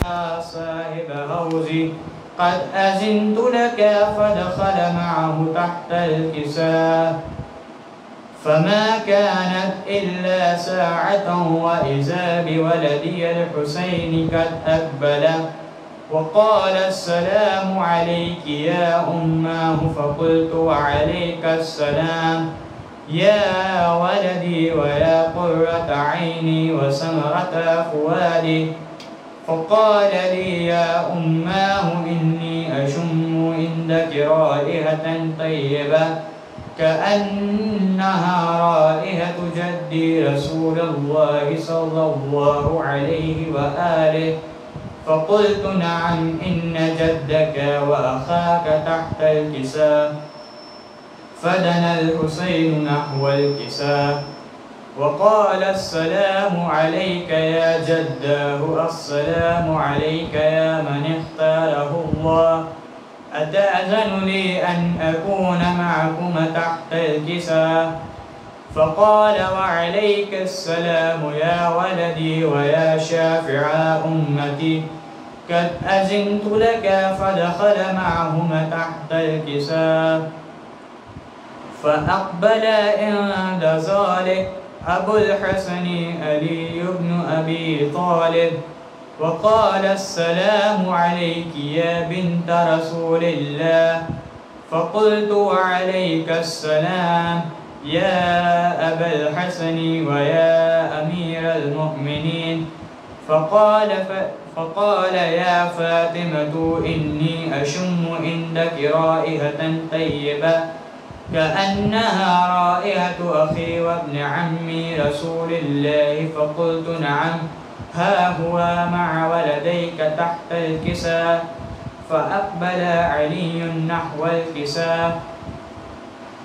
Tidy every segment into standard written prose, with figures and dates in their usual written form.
يا صاحب هوزي قد أذنت لك، فدخل معه تحت الكساء، فما كانت إلا ساعة وإذا بولدي الحسين قد أقبل، وقال السلام عليك يا أماه، فقلت وعليك السلام يا ولدي ويا قرة عيني وسمرة فؤادي. فقال لي يا أماه إني أشم عندك رائحة طيبة كأنها رائحة جدي رسول الله صلى الله عليه وآله. فقلت نعم إن جدك وأخاك تحت الكساء. فدنا الحسين نحو الكساء وقال السلام عليك يا جداه، السلام عليك يا من اختاره الله، أتأذن لي أن أكون معكم تحت الكساء؟ فقال وعليك السلام يا ولدي ويا شافع أمتي، قد أذنت لك. فدخل معهما تحت الكساء. فأقبل عند ذلك أبو الحسن علي بن أبي طالب وقال السلام عليك يا بنت رسول الله. فقلت وعليك السلام يا أبا الحسن ويا أمير المؤمنين. فقال يا فاطمة إني أشم عندك رائحة طيبة كأنها رائحة أخي وابن عمي رسول الله. فقلت نعم، ها هو مع ولديك تحت الكساء. فأقبل علي نحو الكساء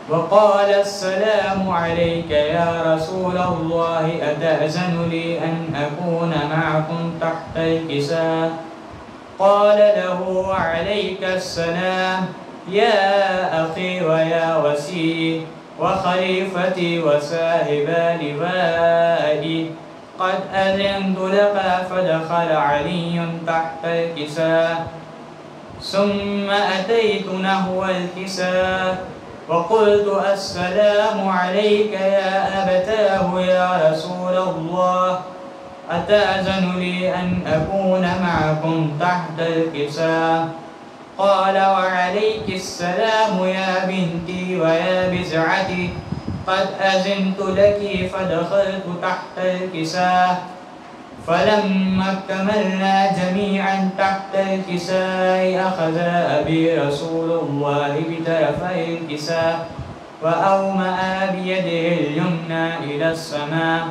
وقال السلام عليك يا رسول الله، أتأذن لي أن أكون معكم تحت الكساء؟ قال له وعليك السلام يا أخي ويا وسيء وخليفتي وساهب لوائي، قد أذنت لك. فدخل علي تحت الكساء ثم أتيت نحو الكساء وقلت السلام عليك يا أبتاه يا رسول الله، أتأذن لي أن أكون معكم تحت الكساء؟ قال وعليك السلام يا بنتي ويا بزعتي، قد أذنت لك. فدخلت تحت الكساء فلما اكتملنا جميعا تحت الكساء أخذ أبي رسول الله بطرفي الكساء وأومأ بيده اليمنى إلى السماء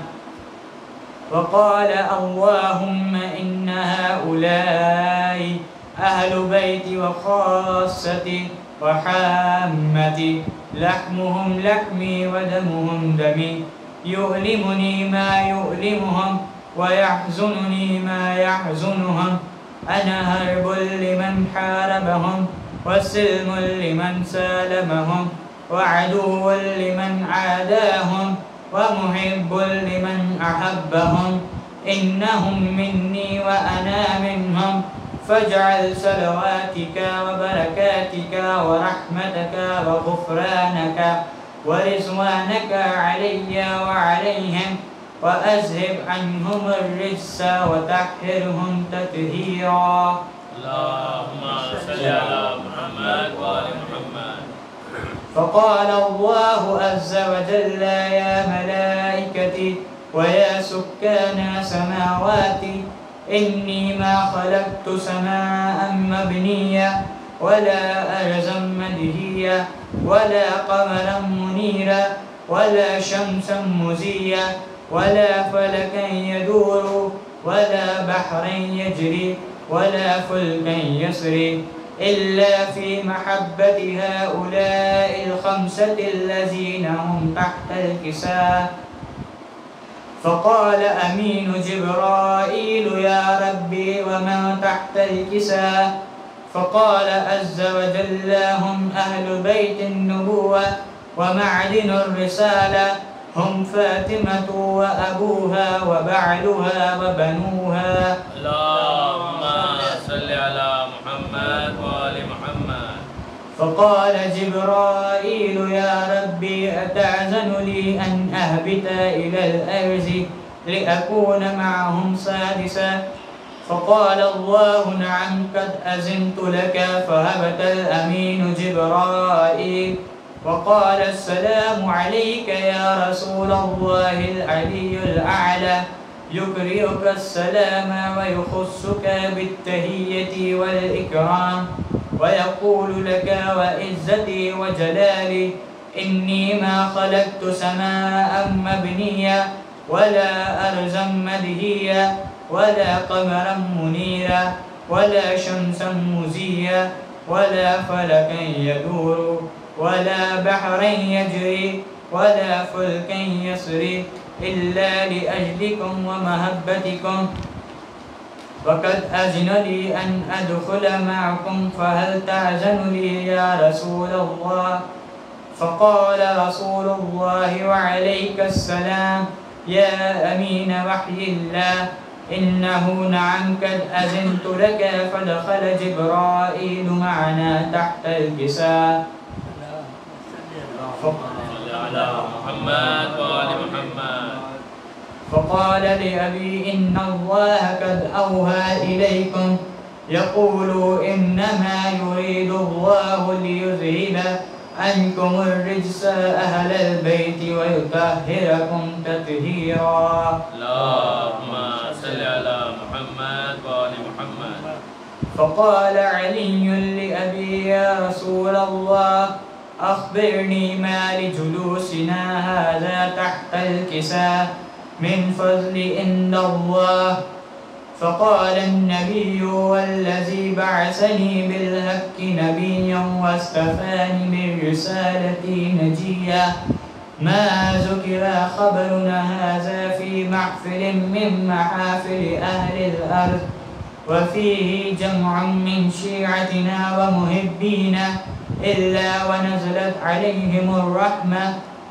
وقال اللهم إن هؤلاء أهل بيتي وخاصتي وحامتي، لحمهم لحمي ودمهم دمي، يؤلمني ما يؤلمهم ويحزنني ما يحزنهم. أنا هرب لمن حاربهم وسلم لمن سالمهم وعدو لمن عاداهم ومحب لمن أحبهم. إنهم مني وأنا منهم، فاجعل صلواتك وبركاتك ورحمتك وغفرانك ورضوانك علي وعليهم، وأذهب عنهم الرجس وطهرهم تطهيرا. اللهم صل على محمد وآل محمد. فقال الله عز وجل يا ملائكتي ويا سكان سماواتي، إني ما خلقت سماء مبنية ولا أرضا مدهية ولا قمرا منيرا ولا شمسا مزية ولا فلكا يدور ولا بحرا يجري ولا فلكا يسري إلا في محبة هؤلاء الخمسة الذين هم تحت الكساء. فقال أمين جبرائيل يا ربي ومن تحت الكساء؟ فقال عز وجل هم أهل بيت النبوة ومعدن الرسالة، هم فاطمة وأبوها وبعلها وبنوها. اللهم فقال جبرائيل يا ربي أتأذن لي أن أهبط إلى الأرض لأكون معهم سادسا؟ فقال الله نعم قد أذنت لك. فهبط الأمين جبرائيل وقال السلام عليك يا رسول الله العلي الأعلى، يقرئك السلام ويخصك بالتحية والإكرام ويقول لك وعزتي وجلالي إني ما خلقت سماء مبنية ولا أرضا مدهية ولا قمرا منيرا ولا شمسا مزيا ولا فلكا يدور ولا بحرا يجري ولا فلكا يسري إلا لأجلكم ومحبتكم، وقد أذن لي أن أدخل معكم فهل تأذن لي يا رسول الله؟ فقال رسول الله وعليك السلام يا أمين وحي الله إنه نعم قد أذنت لك. فدخل جبرائيل معنا تحت الكساء فقال لأبي إن الله قد أوحى إليكم يقول إنما يريد الله ليذهب عنكم الرجس أهل البيت ويطهركم تطهيرا. اللهم صل على محمد وآل محمد. فقال علي لأبي يا رسول الله أخبرني ما لجلوسنا هذا تحت الكساء من فضل عند الله. فقال النبي والذي بعثني بالحق نبيا واصطفاني بالرسالة نجيا ما ذكر خبرنا هذا في محفل من محافل أهل الأرض وفيه جمع من شيعتنا ومحبينا إلا ونزلت عليهم الرحمة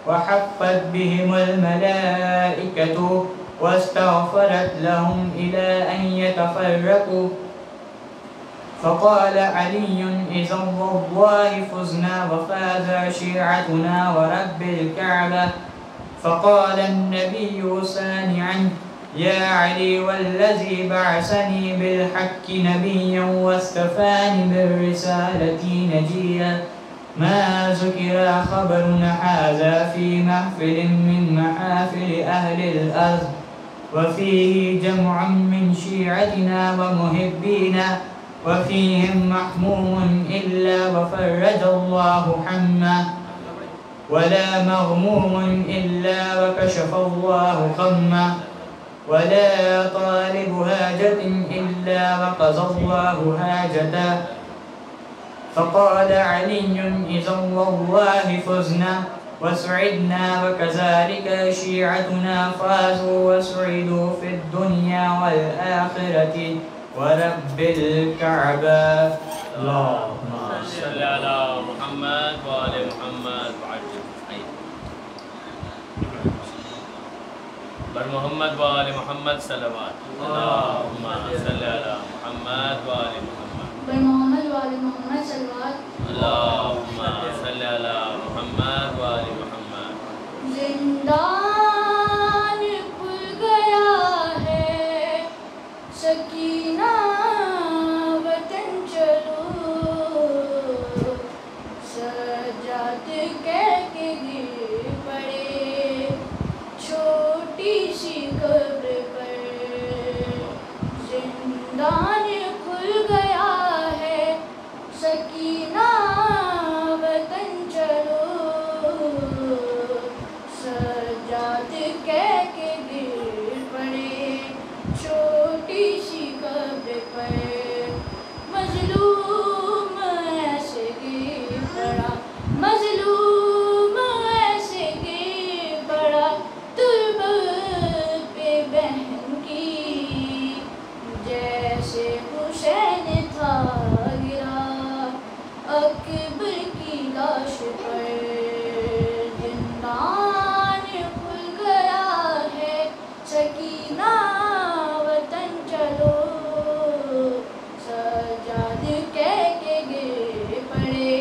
وحفت بهم الملائكة واستغفرت لهم إلى أن يتفرقوا. فقال علي إذا والله فزنا وفاز شيعتنا ورب الكعبة. فقال النبي سانعا يا علي والذي بعثني بالحق نبيا واصطفاني بالرسالة نجيا ما ذكر خبرنا هذا في محفل من محافل أهل الأرض وفيه جمع من شيعتنا ومحبينا وفيهم محموم إلا وفرج الله حمه ولا مغموم إلا وكشف الله غمه ولا طالب حاجة إلا وقضى الله حاجته. فقال علي إذا والله فزنا وسعدنا وكذلك شيعتنا فازوا وسعدوا في الدنيا والآخرة ورب الكعبة. اللهم صل على محمد وآل محمد وعجل بر محمد وآل محمد صلوات. اللهم صل على محمد وآل محمد بر محمد وآل محمد صلوات. اللهم صل على محمد وآل محمد. زندان کھل گیا ہے سکینہ وطن چلو سجاد کہہ کے گر پڑے چھوٹی سی قبر پر. زندان کھل گیا ہے سکینہ وطن چلو سجاد کہہ کے گر پڑے چھوٹی سی قبر پر. مظلوم ایسے گر پڑا مظلوم ایسے گر پڑا تربت پہ بہن کی جیسے حسین تھا گرا اکبر کی لاش پر. زندان کھل گیا ہے سکینہ وطن چلو سجاد کہہ کے گر پڑے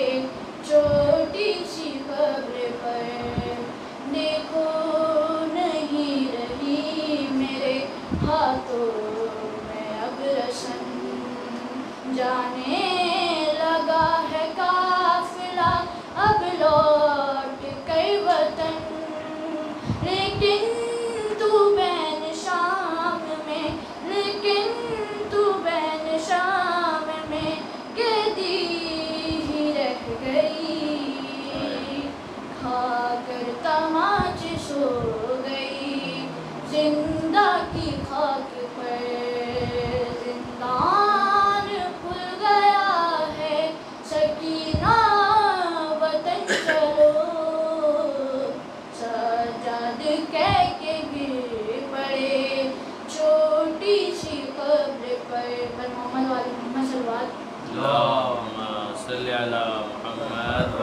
علی محمد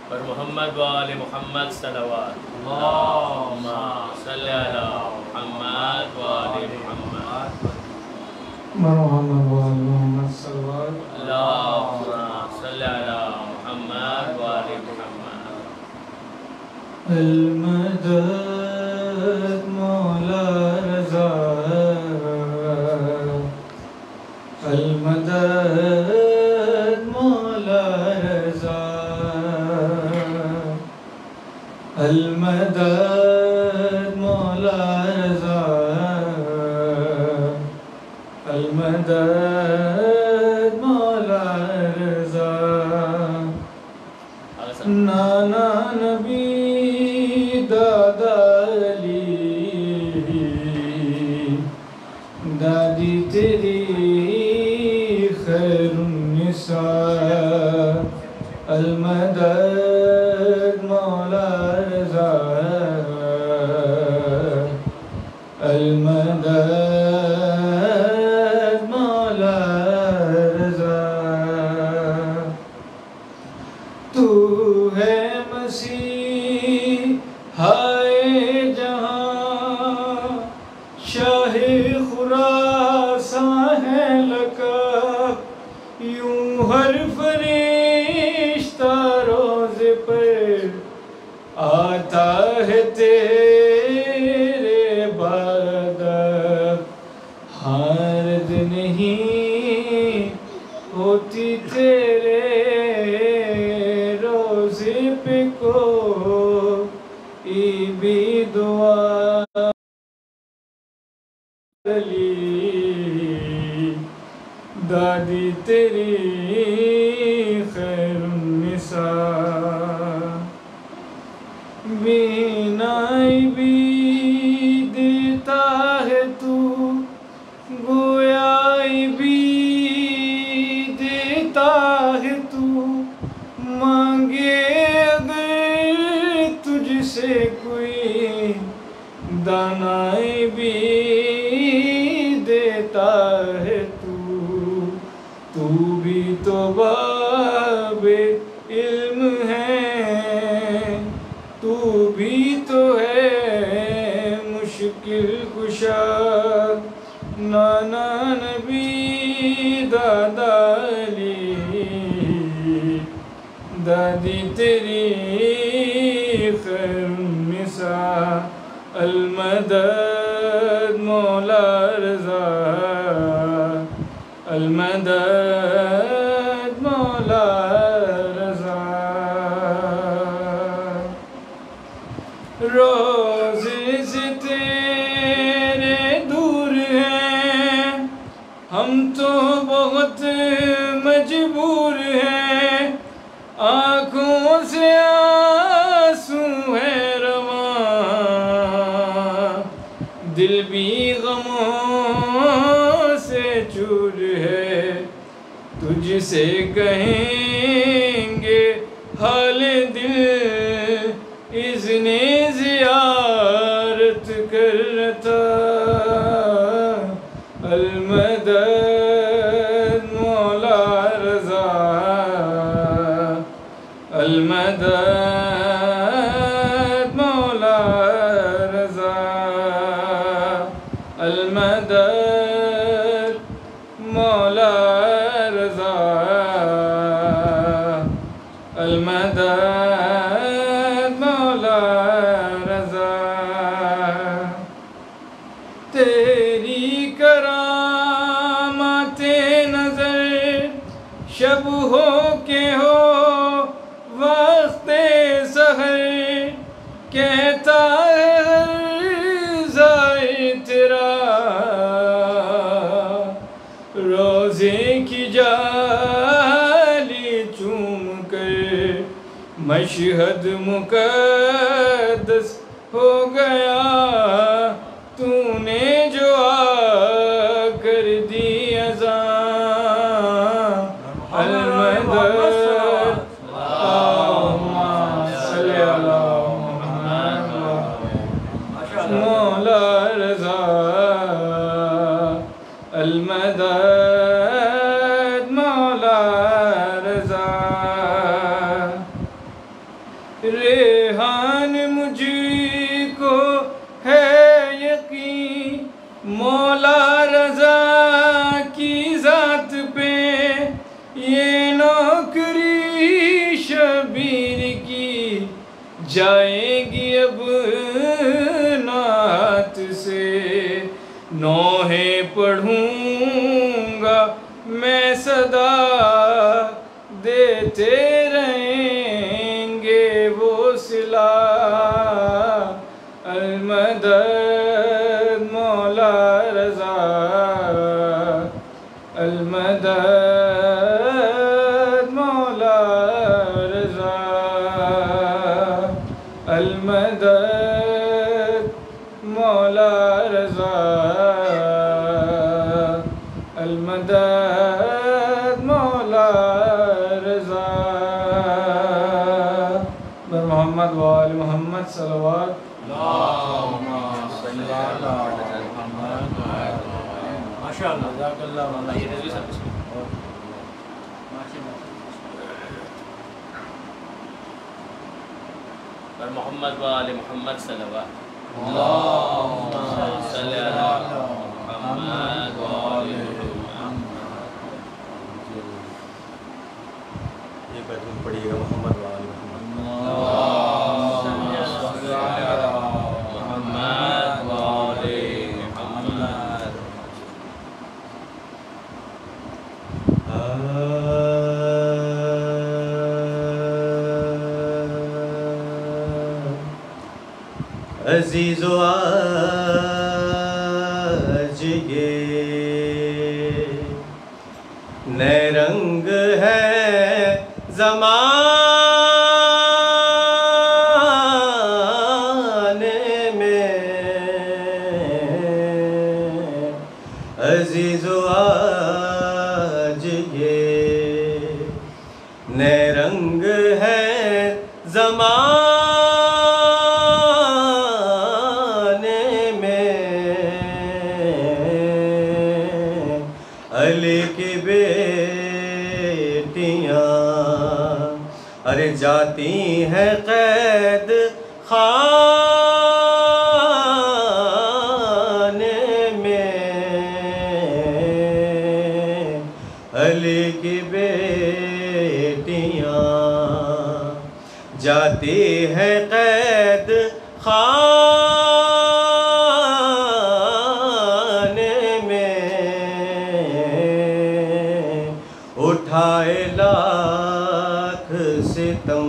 پر محمد و آل محمد صلوات اللہم صلی علی محمد و آل محمد محمد و آل محمد صلوات اللہم صلی علی محمد و آل محمد المدد مولا رضا المدد مولا رضا المدد مولا رضا المدد مولا رضا نانا نبی دادا علی دادی تیری خیر النساء المدد مولا رضا المدد مولا رضا تو ہے مسیح ہائے جہاں شاہ خراساں ہے لقب یوں ہر فرشتہ روزے پر آتا ہے تیرے بعد حارد نہیں ہوتی تیرے روزے پہ کوئی بھی دعا علی دادی تیری خیر النساء بینائی بھی دیتا ہے تو گویائی بھی دیتا ہے تو مانگے اگر تجھ سے کوئی دانائی بھی دیتا ہے تو بھی تو باب علم ہے تو بھی تو ہے مشکل کشا نانا نبی دادا علی دادی تیری خیر النساء المدد مولا رضا المدد مولا رضا روزے سے تیرے دور ہیں ہم تو بہت مجبور ہیں آنکھوں سے آنسو ہے رواں دل بھی غموں سے چور ہے تجھ سے کہیں گے حال دل اذن زیارت کرتا المدد مولا رضا المدد مولا رضا المدد مولا رضا المدد مولا رضا تیری کرامات نظر شب ہو کے ہو وقت سحر کہتا ہے زائر تیرا روزے کی جالی چوم کر مشہد مقدس ہو گیا تو نے جو آ کر دی اذان المدد اللہم صلی علی محمد مولا ریحان مجھ کو ہے یقین مولا رضا کی ذات پہ، یہ نوکری شبیر کی جائے گی اب نعت سے، نوحے پڑھوں گا میں صدا دیتے رہیں گے وہ صلہ، المدد مولا رضا، المدد مولا رضا، المدد مولا رضا، المدد مولا رضا، بر محمد و آل محمد صلوات۔ ماشاءاللہ جزاک اللہ مولانا، یہ رضوی صاحب پر محمد و آل محمد صلوات۔ اللہم صلی علی محمد و آل محمد۔ یہ بیتون پڑھیے گا محمد و آل محمد۔ اللہم صلی علی محمد و آل محمد۔ عزیز و آج یہ نئے رنگ ہے زمانے میں، عزیز و آج یہ نئے رنگ ہے زمانے جاتی ہیں قید خانے میں، علی کی بیٹیاں جاتی ہیں قید خانے میں، اٹھائے لاکھ ستم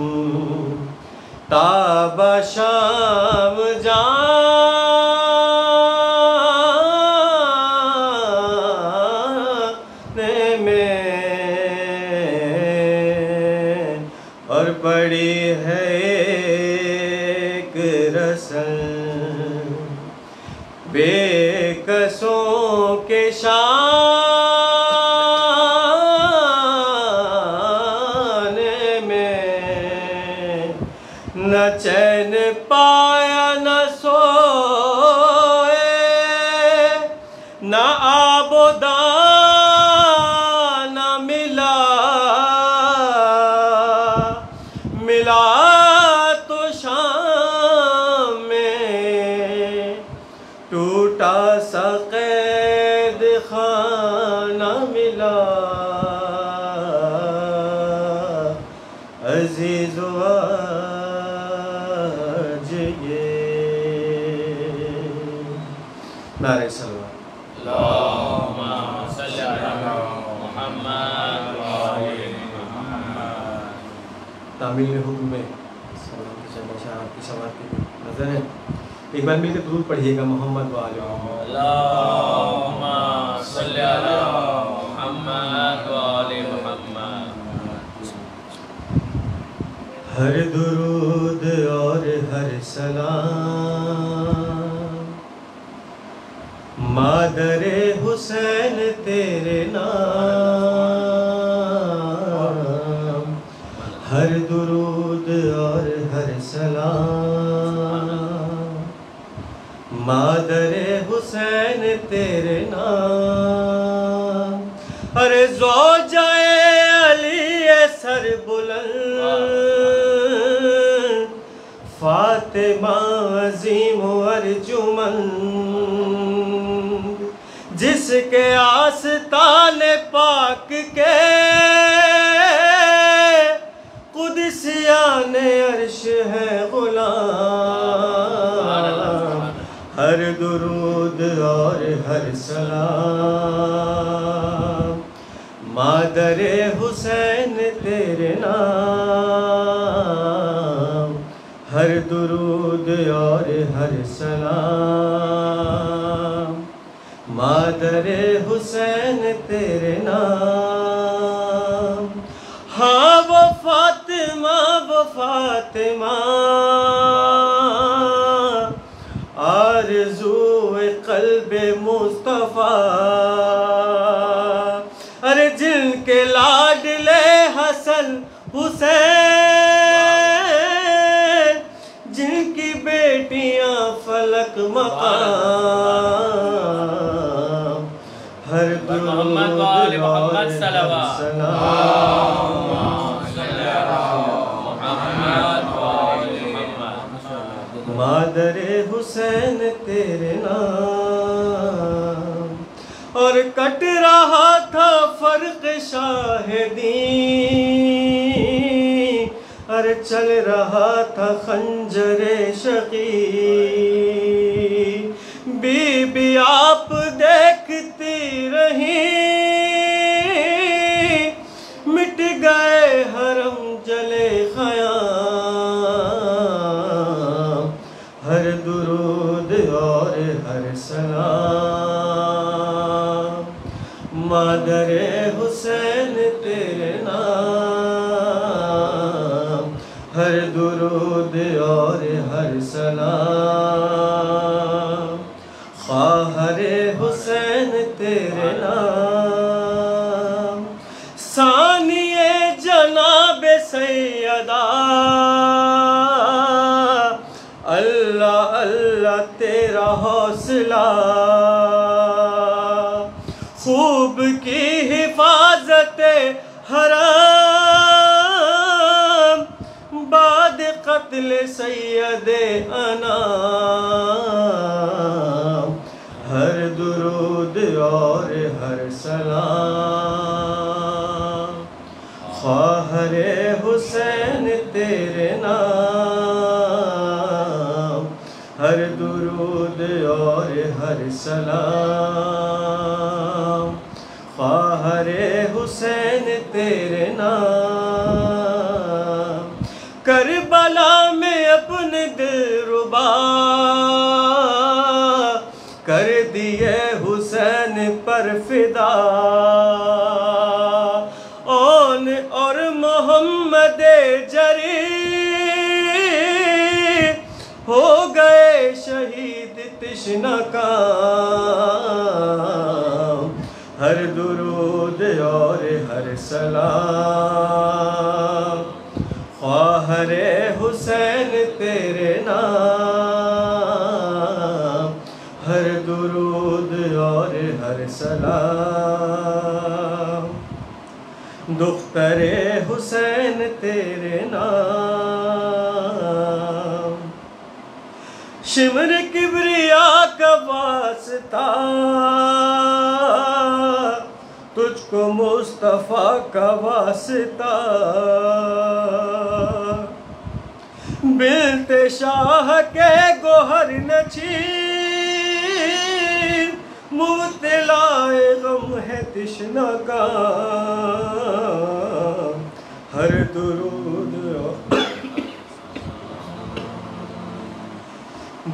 تاب شام جانے میں، اور پڑی ہے ایک رسل بے کسوں کے شان نہ چین پایا نہ سوئے، نہ آب و دانہ ملا، ملا تو شام میں ٹوٹا سا قید خانہ ملا، عزیز و نعرہ صلوات۔ اللہم صلی علی محمد و آل محمد۔ تعمیل حکم میں آپ کی سماعت کی نظر ہے، ایک بار مل کے درود پڑھیے گا محمد و آل محمد۔ اللہم صلی علی محمد و آل محمد۔ ہر درود اور ہر سلام مادر حسین تیرے نام، ہر درود اور ہر سلام مادر حسین تیرے نام، ارے زوجہ علی سر بلند فاطمہ عظیم و ارجمند، جس کے آستان پاک کے قدسیان عرش ہے غلام، ہر درود اور ہر سلام مادر حسین تیرے نام، ہر درود اور ہر سلام مادر حسین تیرے نام۔ ہاں وہ فاطمہ آرزو قلب مصطفیٰ، ارے جن کے لاڈلے حسن حسین، جن کی بیٹیاں فلک مقام، ہر محمد و آل محمد صلوات، مادر حسین تیرے نام، اور کٹ رہا تھا فرق شاہدین، اور چل رہا تھا خنجر شقی، بی بی آپ دیکھتی رہی، مٹ گئے حرم جلے خیام، ہر درود اور ہر سلام مادر حسین تیرے نام، ہر درود اور ہر سلام خواہر حسین تیرے نام۔ ثانیے جناب سیدہ اللہ اللہ تیرا حوصلہ، خوب کی حفاظت حرام، بعد قتل سید انام، ہر درود اور ہر سلام خواہر حسین تیرے نام، ہر درود اور ہر سلام خواہر حسین تیرے نام۔ کربلا میں اپنے دلربا کر دیے حسین پر فدا، اون اور محمد جری ہو گئے شہید تشنہ کام، ہر درود اور ہر سلام خواہر حسین تیرے نام، ہر درود اور ہر سلام دختر حسین تیرے نام، شمر کبریا کا واسطہ تجھ کو مصطفیٰ کا واسطہ، بنت شاہ کے گوہر نچین، مبتلا غم ہے تشنہ کا، ہر درود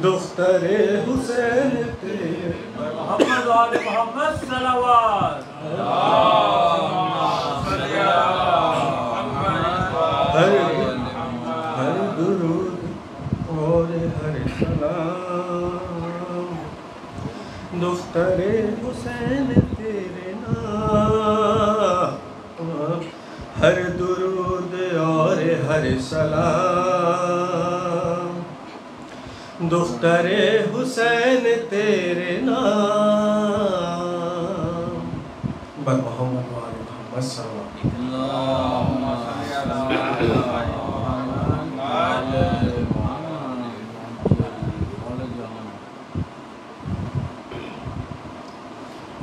دختر حسین تیرے محمد و آل محمد صلوات، ہر درود اور ہر سلام دختر حسین تیرے نام، ہر درود اور ہر سلام دختر حسین تیرے نام، بر محمد و آل محمد صلی اللہ علیہ وسلم۔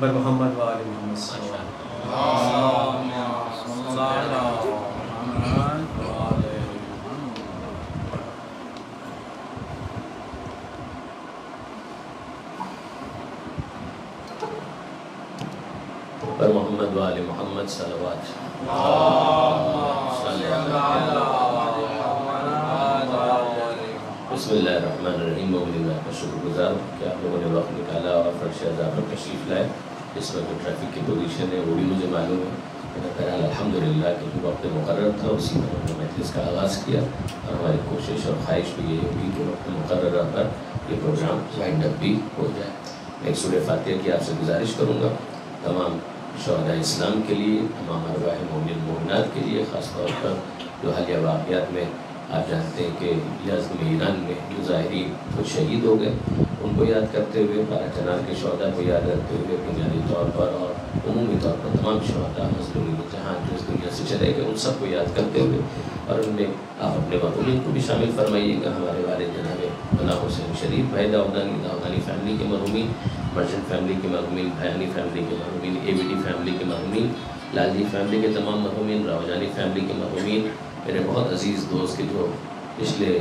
بر محمد و آل محمد صلوات. بر محمد و آل محمد صلوات. بسم اللہ الرحمن الرحیم. اللہ کا شکر گزار کہ آپ لوگوں نے وقت نکالا اور فرش عذاب پر تشریف لائے. اس وقت ٹریفک کی پوزیشن ہے وہ بھی مجھے معلوم ہے. بہرحال الحمدللہ کہ وقت مقرر تھا اسی پر ہم نے مجلس کا آغاز کیا اور ہماری کوشش اور خواہش بھی یہ ہوگی کہ وقت مقررہ پر یہ پروگرام وائنڈ اپ بھی ہو جائے. میں ایک سورہ فاتحہ کی آپ سے گزارش کروں گا تمام شہداء اسلام کے لیے, تمام ارواح مومن مومنات کے لیے, خاص طور پر جو حالیہ واقعات میں آپ جانتے ہیں کہ یزد میں ایران میں جو ظاہرین خود شہید ہو گئے ان کو یاد کرتے ہوئے, بارہ چنار کے شہداء کو یاد کرتے ہوئے بنیادی طور پر اور عمومی طور پر تمام شہداء مظلومین جہاں جو اس دنیا سے چلے گئے ان سب کو یاد کرتے ہوئے اور ان میں آپ اپنے مرحومین کو بھی شامل فرمائیے گا. ہمارے والد جناب مولانا حسین شریف بھائی داؤدانی فیملی کے مرحومین, مرچنٹ فیملی کے مرحومین, بھیانی فیملی کے مرحومین, اے بی ڈی فیملی کے مرحومین, لال جی فیملی کے تمام مرحومین, راوجانی فیملی کے مرحومین, میرے بہت عزیز دوست کے جو پچھلے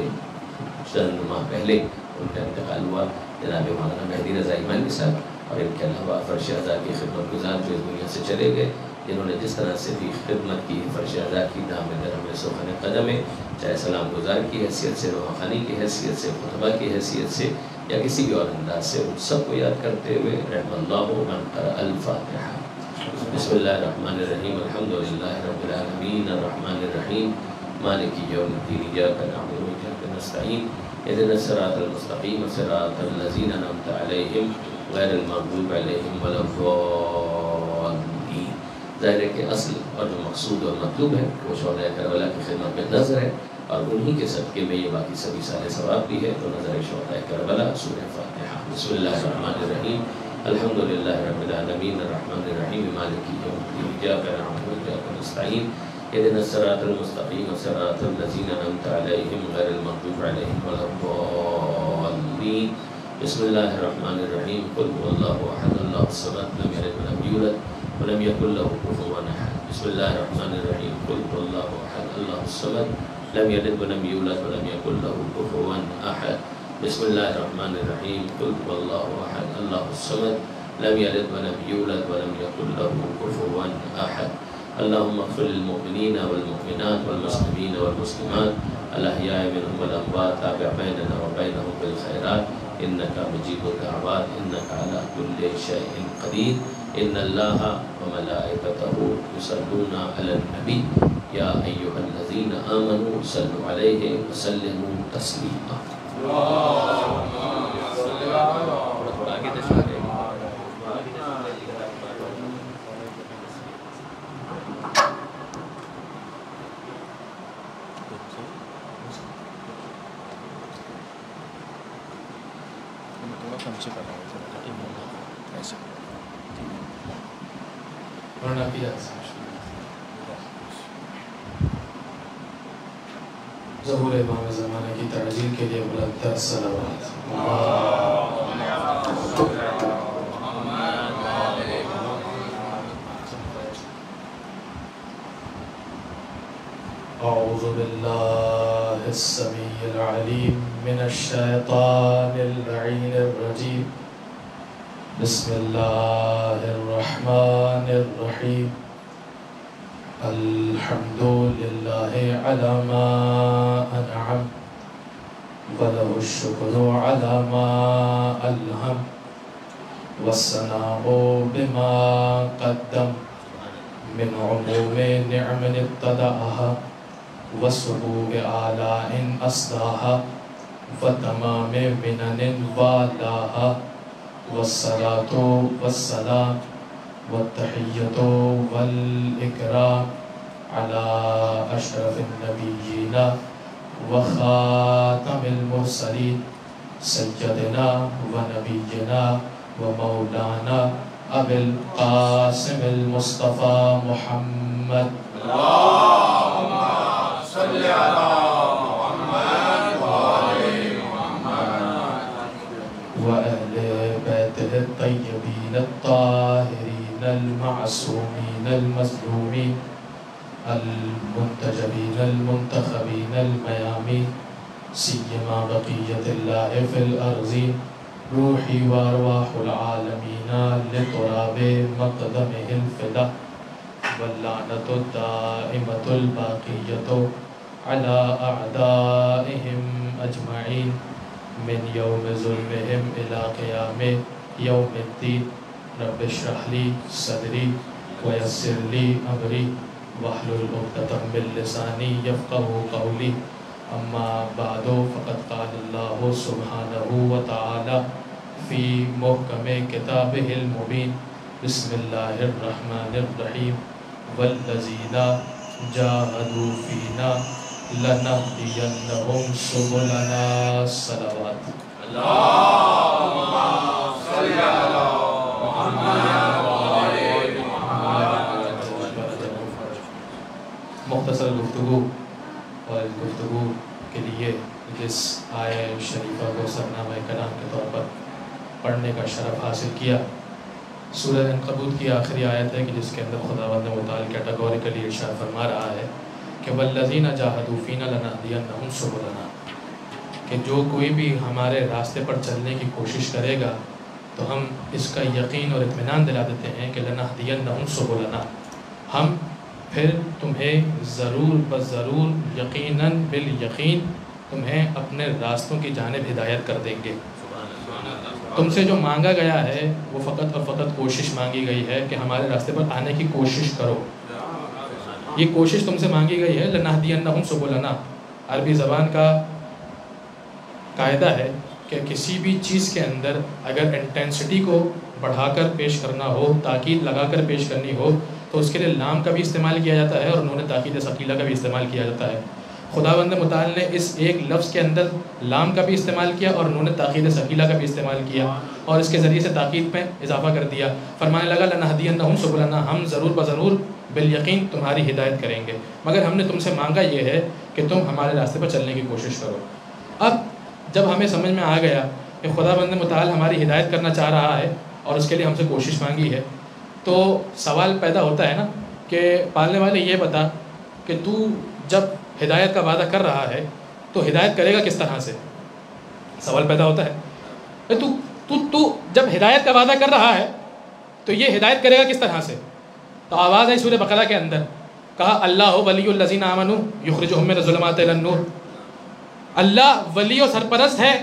چند ماہ پہلے ان کا انتقال ہوا جناب مولانا مہدی رضا ایمانی صاحب, اور ان کے علاوہ فرش اعضاء کی خدمت گزار جو اس دنیا سے چلے گئے جنہوں نے جس طرح سے بھی خدمت کی فرش اعضاء کی دام درہم سخن قدم ہے, چاہے سلام گزار کی حیثیت سے, رواخانی کی حیثیت سے, خطبہ کی حیثیت سے یا کسی بھی اور انداز سے, ان سب کو یاد کرتے ہوئے رحم اللہ من قرأ الفاتحہ. بسم اللہ الرحمن الرحیم. الحمدللہ رب العالمین الرحمن الرحیم مالک یوم الدین ایاک نعبد و ایاک نستعین اهدنا الصراط المستقیم صراط الذین انعمت علیہم غیر المغضوب علیہم ولا الضالین. ظاہر ہے کہ اصل اور جو مقصود اور مطلوب ہے وہ شہداء کربلا کی خدمت میں نظر ہے اور انہی کے صدقے میں یہ باقی سبھی سال ثواب بھی ہے. تو نظر شہداء کربلا سورہ فاتحہ. بسم اللہ الرحمن الرحیم. الحمدللہ رب العالمین الرحمن الرحیم مالک یوم الدین ایاک نعبد و ایاک نستعین اهدنا الصراط المستقیم صراط الذین انعمت علیہم غیر المغضوب علیہم ولا الضالین. بسم اللہ الرحمن الرحیم. قل هو اللہ احد اللہ الصمد لم یلد ولم یولد ولم یکن له کفوا احد. بسم اللہ الرحمن الرحیم. قل هو اللہ احد اللہ الصمد لم یلد ولم یولد ولم یکن له کفوا احد. بسم اللہ الرحمن الرحیم. قل هو اللہ احد اللہ الصمد لم یلد ولم یولد ولم یکن له کفوا احد. اللهم اغفر للمؤمنين والمؤمنات والمسلمين والمسلمات الأحياء منهم والأموات تابع بيننا وبينهم بالخيرات إنك مجيب الدعوات إنك على كل شيء قدير. إن الله وملائكته يصلون على النبي يا أيها الذين آمنوا صلوا عليه وسلموا تسليما. اللهم صل على ظہور امام زمانہ کی تعجیل کے لیے بلند تر صلوات. اعوذ باللہ السمیع العلیم من الشیطان اللعین الرجیم. بسم اللہ الرحمن الرحیم. الحمد للہ علی ما انعم وله الشکر علی ما الہم والثناء بما قدم من عموم نعم ابتدأها وسبوغ آلاء أسداها وتمام منن والاها والصلاة والسلام والتحية والإكرام على أشرف النبيين وخاتم المرسلين سيدنا ونبينا ومولانا أبي القاسم المصطفى محمد. اللهم صل على محمد وآل محمد وأهل بيته الطيبين الطاهرين المعصومين المظلومين المنتجبين المنتخبين الميامين سيما بقية الله في الأرضين روحي وأرواح العالمين لتراب مقدمه الفدا واللعنة الدائمة الباقية على أعدائهم أجمعين من يوم ظلمهم إلى قيام يوم الدين رب اشرح لي صدري ويسر لي أمري واحلل عقدة من لساني يفقهوا قولي أما بعد فقد قال الله سبحانه وتعالى في محكم كتابه المبين بسم الله الرحمن الرحيم والذين جاهدوا فينا لنهدينهم سبلنا الصلوات اللهم صل على محمد وآل محمد. مختصر گفتگو اور اس گفتگو کے لیے جس آیہ شریفہ کو سرنامہ کلام کے طور پر پڑھنے کا شرف حاصل کیا سورہ عنکبوت کی آخری آیت ہے کہ جس کے اندر خداوند متعال کیٹاگوریکلی ارشاد فرما رہا ہے کہ والذین جاہدوا فینا لنہدینہم سبلنا، کہ جو کوئی بھی ہمارے راستے پر چلنے کی کوشش کرے گا تو ہم اس کا یقین اور اطمینان دلا دیتے ہیں کہ لنہدینہم سبلنا، ہم پھر تمہیں ضرور بضرور یقیناً بالیقین تمہیں اپنے راستوں کی جانب ہدایت کر دیں گے۔ تم سے جو مانگا گیا ہے وہ فقط اور فقط کوشش مانگی گئی ہے کہ ہمارے راستے پر آنے کی کوشش کرو، یہ کوشش تم سے مانگی گئی ہے۔ لنہدینہم سبلنا عربی زبان کا قاعدہ ہے کہ کسی بھی چیز کے اندر اگر انٹینسٹی کو بڑھا کر پیش کرنا ہو، تاکید لگا کر پیش کرنی ہو، تو اس کے لیے لام کا بھی استعمال کیا جاتا ہے اور انہوں نے تاکید ثقیلہ کا بھی استعمال کیا جاتا ہے۔ خداوند متعال نے اس ایک لفظ کے اندر لام کا بھی استعمال کیا اور انہوں نے تاکید ثقیلہ کا بھی استعمال کیا اور اس کے ذریعے سے تاکید میں اضافہ کر دیا۔ فرمانے لگا لنہدینہم سبلنا، ہم ضرور بضرور بالیقین تمہاری ہدایت کریں گے، مگر ہم نے تم سے مانگا یہ ہے کہ تم ہمارے راستے پر چلنے کی کوشش کرو۔ اب جب ہمیں سمجھ میں آ گیا کہ خداوند متعال ہماری ہدایت کرنا چاہ رہا ہے اور اس کے لیے ہم سے کوشش مانگی ہے، تو سوال پیدا ہوتا ہے نا کہ پالنے والے یہ بتا کہ تو جب ہدایت کا وعدہ کر رہا ہے تو ہدایت کرے گا کس طرح سے؟ سوال پیدا ہوتا ہے تو جب ہدایت کا وعدہ کر رہا ہے تو یہ ہدایت کرے گا کس طرح سے؟ تو آواز ہے سورہ بقرہ کے اندر، کہا اللہ ولی الذین آمنوا یخرجہم من الظلمات الی النور، اللہ ولی و سرپرست ہے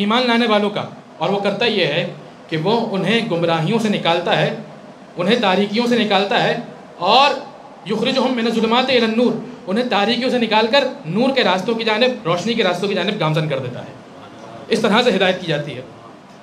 ایمان لانے والوں کا، اور وہ کرتا یہ ہے کہ وہ انہیں گمراہیوں سے نکالتا ہے، انہیں تاریکیوں سے نکالتا ہے، اور یخرجہم من الظلمات الی النور، انہیں تاریکیوں سے نکال کر نور کے راستوں کی جانب، روشنی کے راستوں کی جانب گامزن کر دیتا ہے۔ اس طرح سے ہدایت کی جاتی ہے۔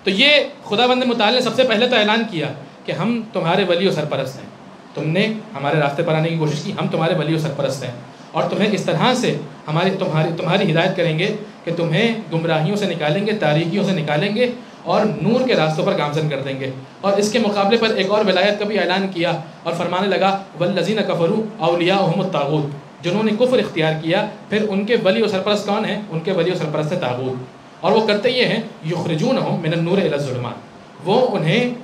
تو یہ خداوند متعال نے سب سے پہلے تو اعلان کیا کہ ہم تمہارے ولی و سرپرست ہیں، تم نے ہمارے راستے پر آنے کی کوشش کی، ہم تمہارے ولی و سرپرست ہیں، اور تمہیں اس طرح سے تمہاری ہدایت کریں گے کہ تمہیں گمراہیوں سے نکالیں گے، تاریکیوں سے نکالیں گے اور نور کے راستوں پر گامزن کر دیں گے۔ اور اس کے مقابلے پر ایک اور ولایت کا بھی اعلان کیا اور فرمانے لگا والذین کفروا اولیاءہم الطاغوت، جنہوں نے کفر اختیار کیا پھر ان کے ولی و سرپرست کون ہیں؟ ان کے ولی و سرپرست طاغوت، اور وہ کرتے یہ ہیں یخرجونہم من النور الی الظلمات، وہ انہیں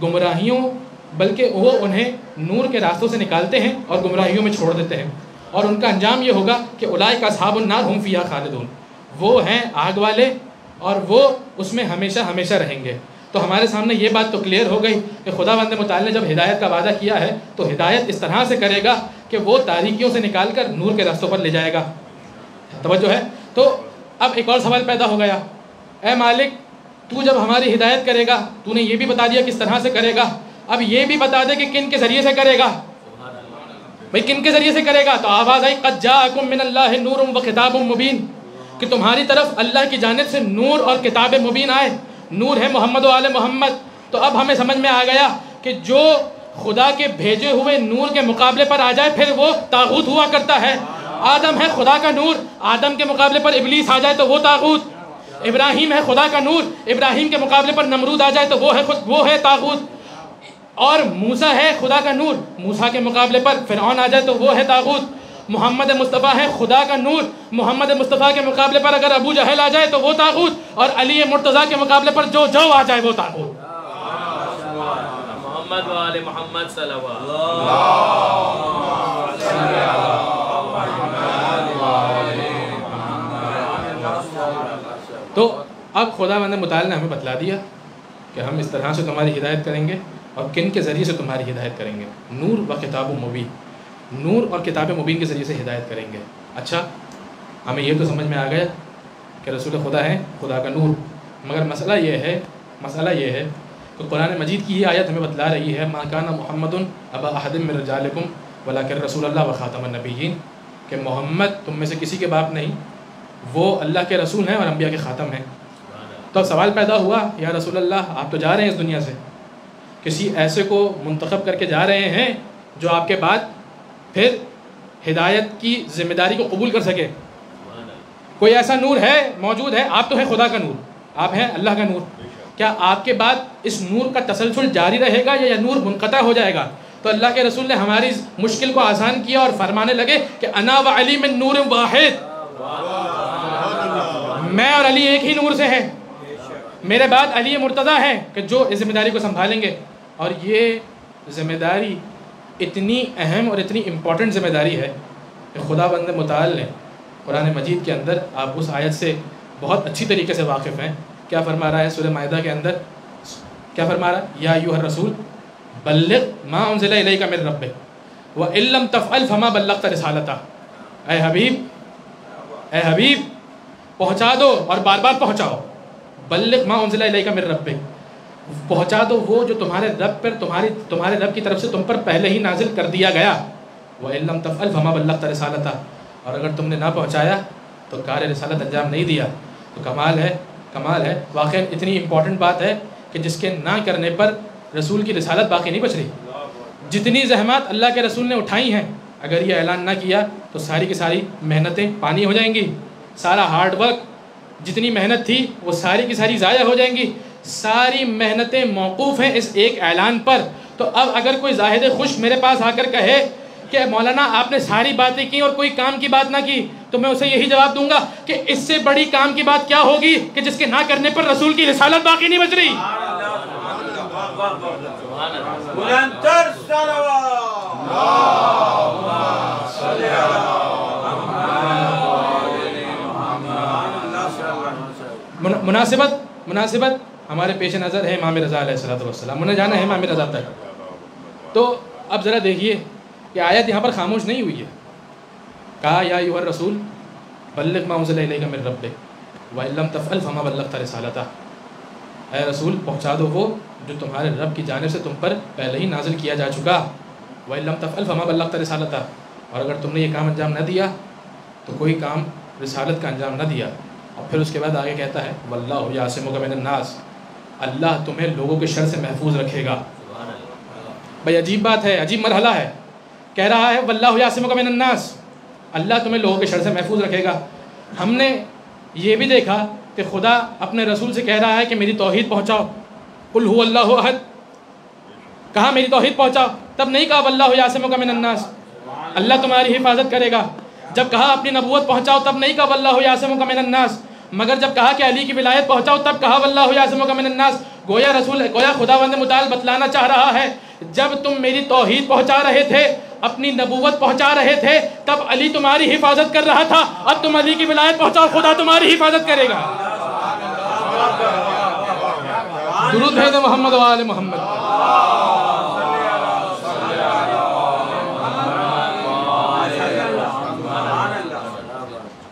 گمراہیوں بلکہ وہ انہیں نور کے راستوں سے نکالتے ہیں اور گمراہیوں میں چھوڑ دیتے ہیں، اور ان کا انجام یہ ہوگا کہ اولئک اصحاب النار ہم فیہا خالدون، وہ ہیں آگ والے اور وہ اس میں ہمیشہ ہمیشہ رہیں گے۔ تو ہمارے سامنے یہ بات تو کلیئر ہو گئی کہ خداوند متعال نے جب ہدایت کا وعدہ کیا ہے تو ہدایت اس طرح سے کرے گا کہ وہ تاریکیوں سے نکال کر نور کے راستوں پر لے جائے گا۔ توجہ ہے؟ تو اب ایک اور سوال پیدا ہو گیا، اے مالک تو جب ہماری ہدایت کرے گا، تو نے یہ بھی بتا دیا کس طرح سے کرے گا، اب یہ بھی بتا دے کہ کن کے ذریعے سے کرے گا۔ بھئی کن کے ذریعے سے کرے گا؟ تو آواز آئی قد جاءکم من اللہ نور و کتاب مبین، کہ تمہاری طرف اللہ کی جانب سے نور اور کتاب مبین آئے، نور ہے محمد و آل محمد۔ تو اب ہمیں سمجھ میں آ گیا کہ جو خدا کے بھیجے ہوئے نور کے مقابلے پر آ جائے پھر وہ طاغوت ہوا کرتا ہے۔ آدم ہے خدا کا نور، آدم کے مقابلے پر ابلیس آ جائے تو وہ طاغوت۔ ابراہیم ہے خدا کا نور، ابراہیم کے مقابلے پر نمرود آ جائے تو وہ ہے طاغوت۔ اور موسیٰ ہے خدا کا نور، موسیٰ کے مقابلے پر فرعون آ جائے تو وہ ہے طاغوت۔ محمد مصطفیٰ ہے خدا کا نور، محمد مصطفیٰ کے مقابلے پر اگر ابو جہل آ جائے تو وہ طاغوت، اور علی مرتضیٰ کے مقابلے پر جو آ جائے وہ طاغوت۔ محمد و آل محمد صلوات. تو اب خدا بند متعال نے ہمیں بتلا دیا کہ ہم اس طرح سے تمہاری ہدایت کریں گے اور کن کے ذریعے سے تمہاری ہدایت کریں گے. نور و کتاب مبین، نور اور کتاب مبین کے ذریعے سے ہدایت کریں گے. اچھا ہمیں یہ تو سمجھ میں آ گیا کہ رسول خدا ہے، خدا کا نور. مگر مسئلہ یہ ہے کہ قرآن مجید کی یہ آیت ہمیں بتلا رہی ہے ما کان محمد ابا احد من رجالکم ولکن رسول اللہ و خاتم النبیین، کہ محمد تم میں سے کسی کے باپ نہیں، وہ اللہ کے رسول ہیں اور انبیاء کے خاتم ہیں. تو اب سوال پیدا ہوا یا رسول اللہ آپ تو جا رہے ہیں اس دنیا سے، کسی ایسے کو منتخب کر کے جا رہے ہیں جو آپ کے بعد پھر ہدایت کی ذمہ داری کو قبول کر سکے. کوئی ایسا نور ہے موجود ہے؟ آپ تو ہیں خدا کا نور، آپ ہیں اللہ کا نور. کیا آپ کے بعد اس نور کا تسلسل جاری رہے گا یا نور منقطع ہو جائے گا؟ تو اللہ کے رسول نے ہماری مشکل کو آسان کیا اور فرمانے لگے کہ انا و علی من نور واحد، میں اور علی ایک ہی نور سے ہیں، میرے بعد علی مرتضیٰ ہیں کہ جو اس ذمہ داری کو سنبھالیں گے. اور یہ ذمہ داری اتنی اہم اور اتنی امپورٹنٹ ذمہ داری ہے کہ خدا بند متعال نے قرآن مجید کے اندر، آپ اس آیت سے بہت اچھی طریقے سے واقف ہیں، کیا فرما رہا ہے سورہ مائدہ کے اندر؟ کیا فرما رہا ہے؟ یا ایھا الرسول بلغ ما انزل الیک من ربک وان لم تفعل فما بلغت رسالتہ. اے حبیب پہنچا دو اور بار بار پہنچاؤ. بلغ ما انزل الیک من ربک، پہنچا دو وہ جو تمہارے رب پر تمہارے رب کی طرف سے تم پر پہلے ہی نازل کر دیا گیا. وان لم تفعل فما بلغت رسالتہ، اور اگر تم نے نہ پہنچایا تو کار رسالت انجام نہیں دیا. تو کمال ہے واقعا اتنی امپورٹنٹ بات ہے کہ جس کے نہ کرنے پر رسول کی رسالت باقی نہیں بچ رہی. جتنی زحمات اللہ کے رسول نے اٹھائی ہیں، اگر یہ اعلان نہ کیا تو ساری کی ساری محنتیں پانی ہو جائیں گی. سارا ہارڈ ورک، جتنی محنت تھی وہ ساری کی ساری ضائع ہو جائیں گی. ساری محنتیں موقوف ہیں اس ایک اعلان پر. تو اب اگر کوئی زاہد خشک میرے پاس آ کر کہے کہ مولانا آپ نے ساری باتیں کی اور کوئی کام کی بات نہ کی، تو میں اسے یہی جواب دوں گا کہ اس سے بڑی کام کی بات کیا ہوگی کہ جس کے نہ کرنے پر رسول کی رسالت باقی نہیں بچ رہی. مناسبت ہمارے پیش نظر ہے امام رضا علیہ السلام. انہیں جانا ہے امام رضا تک. تو اب ذرا دیکھیے کہ آیت یہاں پر خاموش نہیں ہوئی ہے. کہا یا ایھا الرسول بلغ ما انزل الیک من ربک وان لم تفعل فما بلغت رسالتہ. اے رسول پہنچا دو وہ جو تمہارے رب کی جانب سے تم پر پہلے ہی نازل کیا جا چکا. وان لم تفعل فما بلغت رسالتہ، اور اگر تم نے یہ کام انجام نہ دیا تو کوئی کام رسالت کا انجام نہ دیا. اور پھر اس کے بعد آگے کہتا ہے واللہ یعصمک من الناس، اللہ تمہیں لوگوں کے شر سے محفوظ رکھے گا. بھائی عجیب بات ہے، عجیب مرحلہ ہے. کہہ رہا ہے واللہ یعصمک من الناس، اللہ تمہیں لوگوں کے شر سے محفوظ رکھے گا. ہم نے یہ بھی دیکھا کہ خدا اپنے رسول سے کہہ رہا ہے کہ میری توحید پہنچاؤ. قل هو اللہ احد، کہا میری توحید پہنچاؤ، تب نہیں کہا واللہ یعصمک من الناس، اللہ تمہاری حفاظت کرے گا. جب کہا اپنی نبوت پہنچاؤ تب نہیں کہا واللہ یعصمک من الناس، مگر جب کہا کہ علی کی ولایت پہنچاؤ تب کہا واللہ یعصمک من الناس. گویا خدا بند متعال بتلانا چاہ رہا ہے جب تم میری توحید پہنچا رہے تھے، اپنی نبوت پہنچا رہے تھے، تب علی تمہاری حفاظت کر رہا تھا. اب تم علی کی ولایت پہنچاؤ، خدا تمہاری حفاظت کرے گا. درود بھیجیں محمد و آل محمد.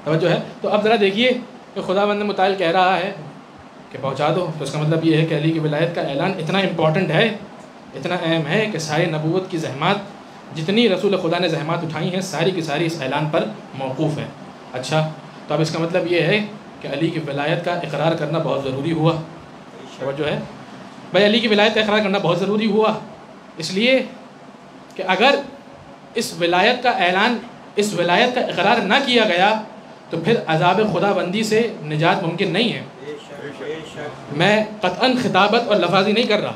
توجہ ہے. تو اب ذرا دیکھیے کہ خدا بند متعال کہہ رہا ہے کہ پہنچا دو، تو اس کا مطلب یہ ہے کہ علی کی ولایت کا اعلان اتنا امپورٹنٹ ہے، اتنا اہم ہے کہ ساری نبوت کی زحمات، جتنی رسول خدا نے زحمات اٹھائی ہیں، ساری کی ساری اس اعلان پر موقوف ہیں. اچھا تو اب اس کا مطلب یہ ہے کہ علی کی ولایت کا اقرار کرنا بہت ضروری ہوا. توجہ ہے بھائی، علی کی ولایت کا اقرار کرنا بہت ضروری ہوا، اس لیے کہ اگر اس ولایت کا اعلان، اس ولایت کا اقرار نہ کیا گیا تو پھر عذاب خدا بندی سے نجات ممکن نہیں ہے. میں قطعاً خطابت اور لفاظی نہیں کر رہا،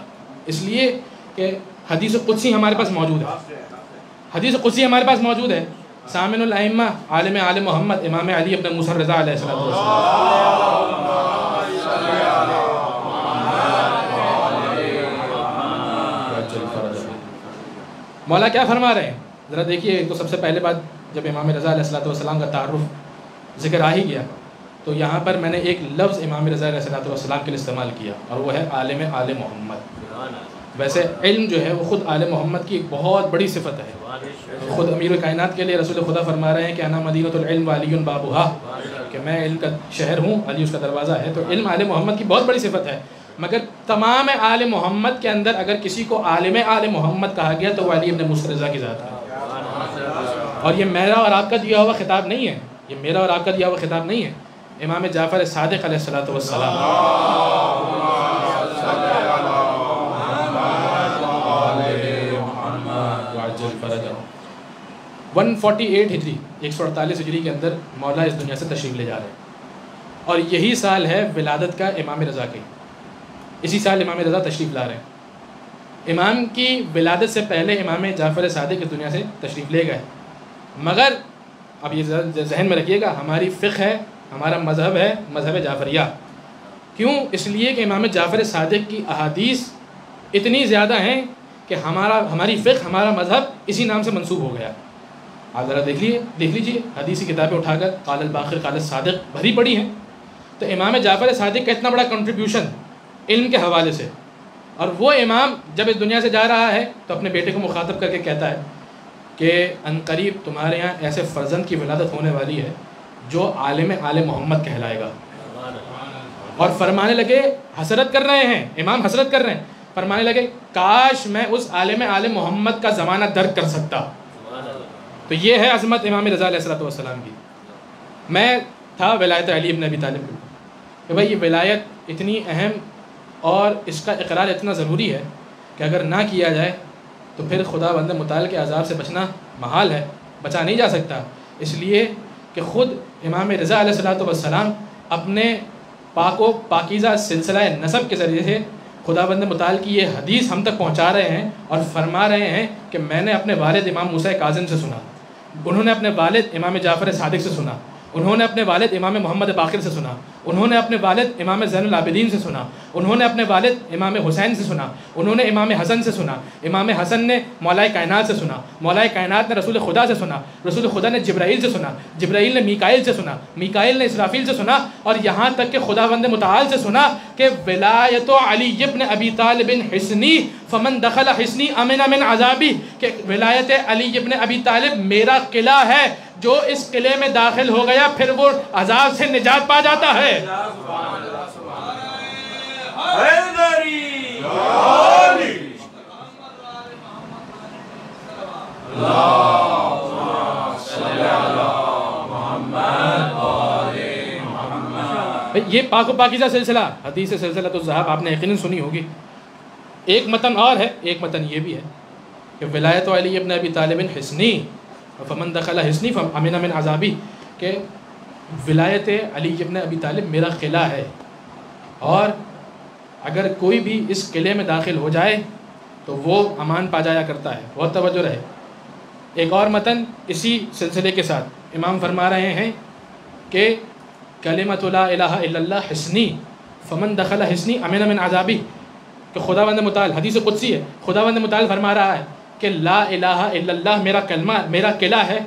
اس لیے کہ حدیث قدسی ہمارے پاس موجود ہے. حدیث قدسی ہمارے پاس موجود ہے. سامن الائمہ عالم آل محمد امام علی ابن موسیٰ رضا علیہ السلام. مولا کیا فرما رہے ہیں ذرا دیکھیے. تو سب سے پہلے بات جب امام رضا علیہ الصلوۃ والسلام کا تعارف ذکر آ ہی گیا تو یہاں پر میں نے ایک لفظ امام رضا علیہ الصلوۃ والسلام کے لیے استعمال کیا اور وہ ہے عالم آل محمد. ویسے علم جو ہے وہ خود آل محمد کی ایک بہت بڑی صفت ہے. خود امیر کائنات کے لیے رسول خدا فرما رہے ہیں کہ انا مدینۃ العلم وعلی بابھا, کہ میں علم کا شہر ہوں, علی اس کا دروازہ ہے. تو علم آل محمد کی بہت بڑی صفت ہے. مگر تمام آل محمد کے اندر اگر کسی کو عالم آل محمد کہا گیا تو وہ علی ابن موسیٰ رضا کی ذات ہے. اور یہ میرا اور آپ کا دیا ہوا خطاب نہیں ہے, یہ میرا اور آپ کا دیا ہوا خطاب نہیں ہے. امام جعفر صادق علیہ الصلوۃ والسلام 148 ہجری 148 ہجری کے اندر مولا اس دنیا سے تشریف لے جا رہے ہیں. اور یہی سال ہے ولادت کا امام رضا کی. اسی سال امام رضا تشریف لا رہے ہیں. امام کی ولادت سے پہلے امام جعفر صادق اس دنیا سے تشریف لے گئے. مگر اب یہ ذہن میں رکھیے گا, ہماری فقہ ہے, ہمارا مذہب ہے مذہب جعفریہ. کیوں؟ اس لیے کہ امام جعفر صادق کی احادیث اتنی زیادہ ہیں کہ ہماری فقہ, ہمارا مذہب اسی نام سے منسوب ہو گیا. آپ ذرا دیکھ لیجیے حدیثی کتابیں اٹھا کر قال الباقر قال الصادق بھری پڑی ہیں. تو امام جعفر صادق کا اتنا بڑا کنٹریبیوشن علم کے حوالے سے, اور وہ امام جب اس دنیا سے جا رہا ہے تو اپنے بیٹے کو مخاطب کر کے کہتا ہے کہ عنقریب تمہارے یہاں ایسے فرزند کی ولادت ہونے والی ہے جو عالم آل محمد کہلائے گا. اور فرمانے لگے, حسرت کر رہے ہیں امام, حسرت کر رہے ہیں, فرمانے لگے کاش میں اس عالم آل محمد کا زمانہ درک کر سکتا. تو یہ ہے عظمت امام رضا علیہ الصلوۃ والسلام کی. میں تھا ولایت علی ابن ابی طالب کہ بھائی یہ ولایت اتنی اہم اور اس کا اقرار اتنا ضروری ہے کہ اگر نہ کیا جائے تو پھر خدا بند متعال کے عذاب سے بچنا محال ہے, بچا نہیں جا سکتا. اس لیے کہ خود امام رضا علیہ الصلوۃ والسلام اپنے پاک و پاکیزہ سلسلہ نسب کے ذریعے سے خدا بند متعال کی یہ حدیث ہم تک پہنچا رہے ہیں اور فرما رہے ہیں کہ میں نے اپنے والد امام موسیٰ کاظم سے سنا, انہوں نے اپنے والد امام جعفر صادق سے سنا, انہوں نے اپنے والد امام محمد باقر سے سنا, انہوں نے اپنے والد امام زین العابدین سے سنا, انہوں نے اپنے والد امام حسین سے سنا, انہوں نے امام حسن سے سنا, امام حسن نے مولا کائنات سے سنا, مولا کائنات نے رسول خدا سے سنا, رسول خدا نے جبرائیل سے سنا, جبرائیل نے میکائیل سے سنا, میکائیل نے اسرافیل سے سنا, اور یہاں تک کہ خدا بند متعال سے سنا کہ ولایت علی ابن ابی طالب حسنی فمن دخل حسنی امن من عذابی, کہ ولایت علی ابن ابی طالب میرا قلعہ ہے, جو اس قلعے میں داخل ہو گیا پھر وہ عذاب سے نجات پا جاتا ہے. یہ پاک و پاکیزہ سلسلہ, حدیث سلسلہ تو ذہب آپ نے یقیناً سنی ہوگی. ایک متن اور ہے, ایک متن یہ بھی ہے کہ ولایت علی ابن ابی طالب حسنی فمن دخل حسنی فامن من عذابی, کہ ولایت علی ابن ابی طالب میرا قلعہ ہے اور اگر کوئی بھی اس قلعے میں داخل ہو جائے تو وہ امان پا جایا کرتا ہے. بہت توجہ رہے. ایک اور متن اسی سلسلے کے ساتھ امام فرما رہے ہیں کہ کلمۃ لا الہ الا اللہ حسنی فمن دخل حسنی امن من عذابی, کہ خدا بند متعال, حدیث قدسی ہے, خدا بند متعال فرما رہا ہے کہ لا الہ الا اللہ میرا کلمہ, میرا قلعہ ہے,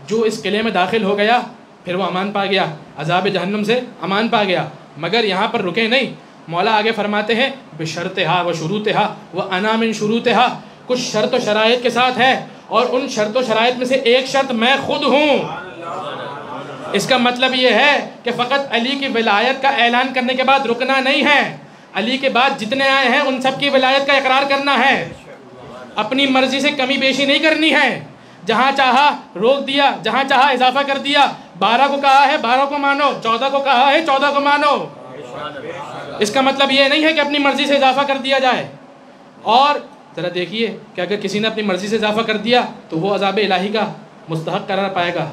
جو اس قلعے میں داخل ہو گیا پھر وہ امان پا گیا, عذاب جہنم سے امان پا گیا. مگر یہاں پر رکے نہیں, مولا آگے فرماتے ہیں بشرطہا و شروطہا و انا من شروطہا, کچھ شرط و شرائط کے ساتھ ہے اور ان شرط و شرائط میں سے ایک شرط میں خود ہوں. اس کا مطلب یہ ہے کہ فقط علی کی ولایت کا اعلان کرنے کے بعد رکنا نہیں ہے, علی کے بعد جتنے آئے ہیں ان سب کی ولایت کا اقرار کرنا ہے, اپنی مرضی سے کمی بیشی نہیں کرنی ہے. جہاں چاہا روک دیا, جہاں چاہا اضافہ کر دیا. 12 کو کہا ہے 12 کو مانو, 14 کو کہا ہے 14 کو مانو. اس کا مطلب یہ نہیں ہے کہ اپنی مرضی سے اضافہ کر دیا جائے. اور ذرا دیکھیے کہ اگر کسی نے اپنی مرضی سے اضافہ کر دیا تو وہ عذاب الہی کا مستحق قرار پائے گا.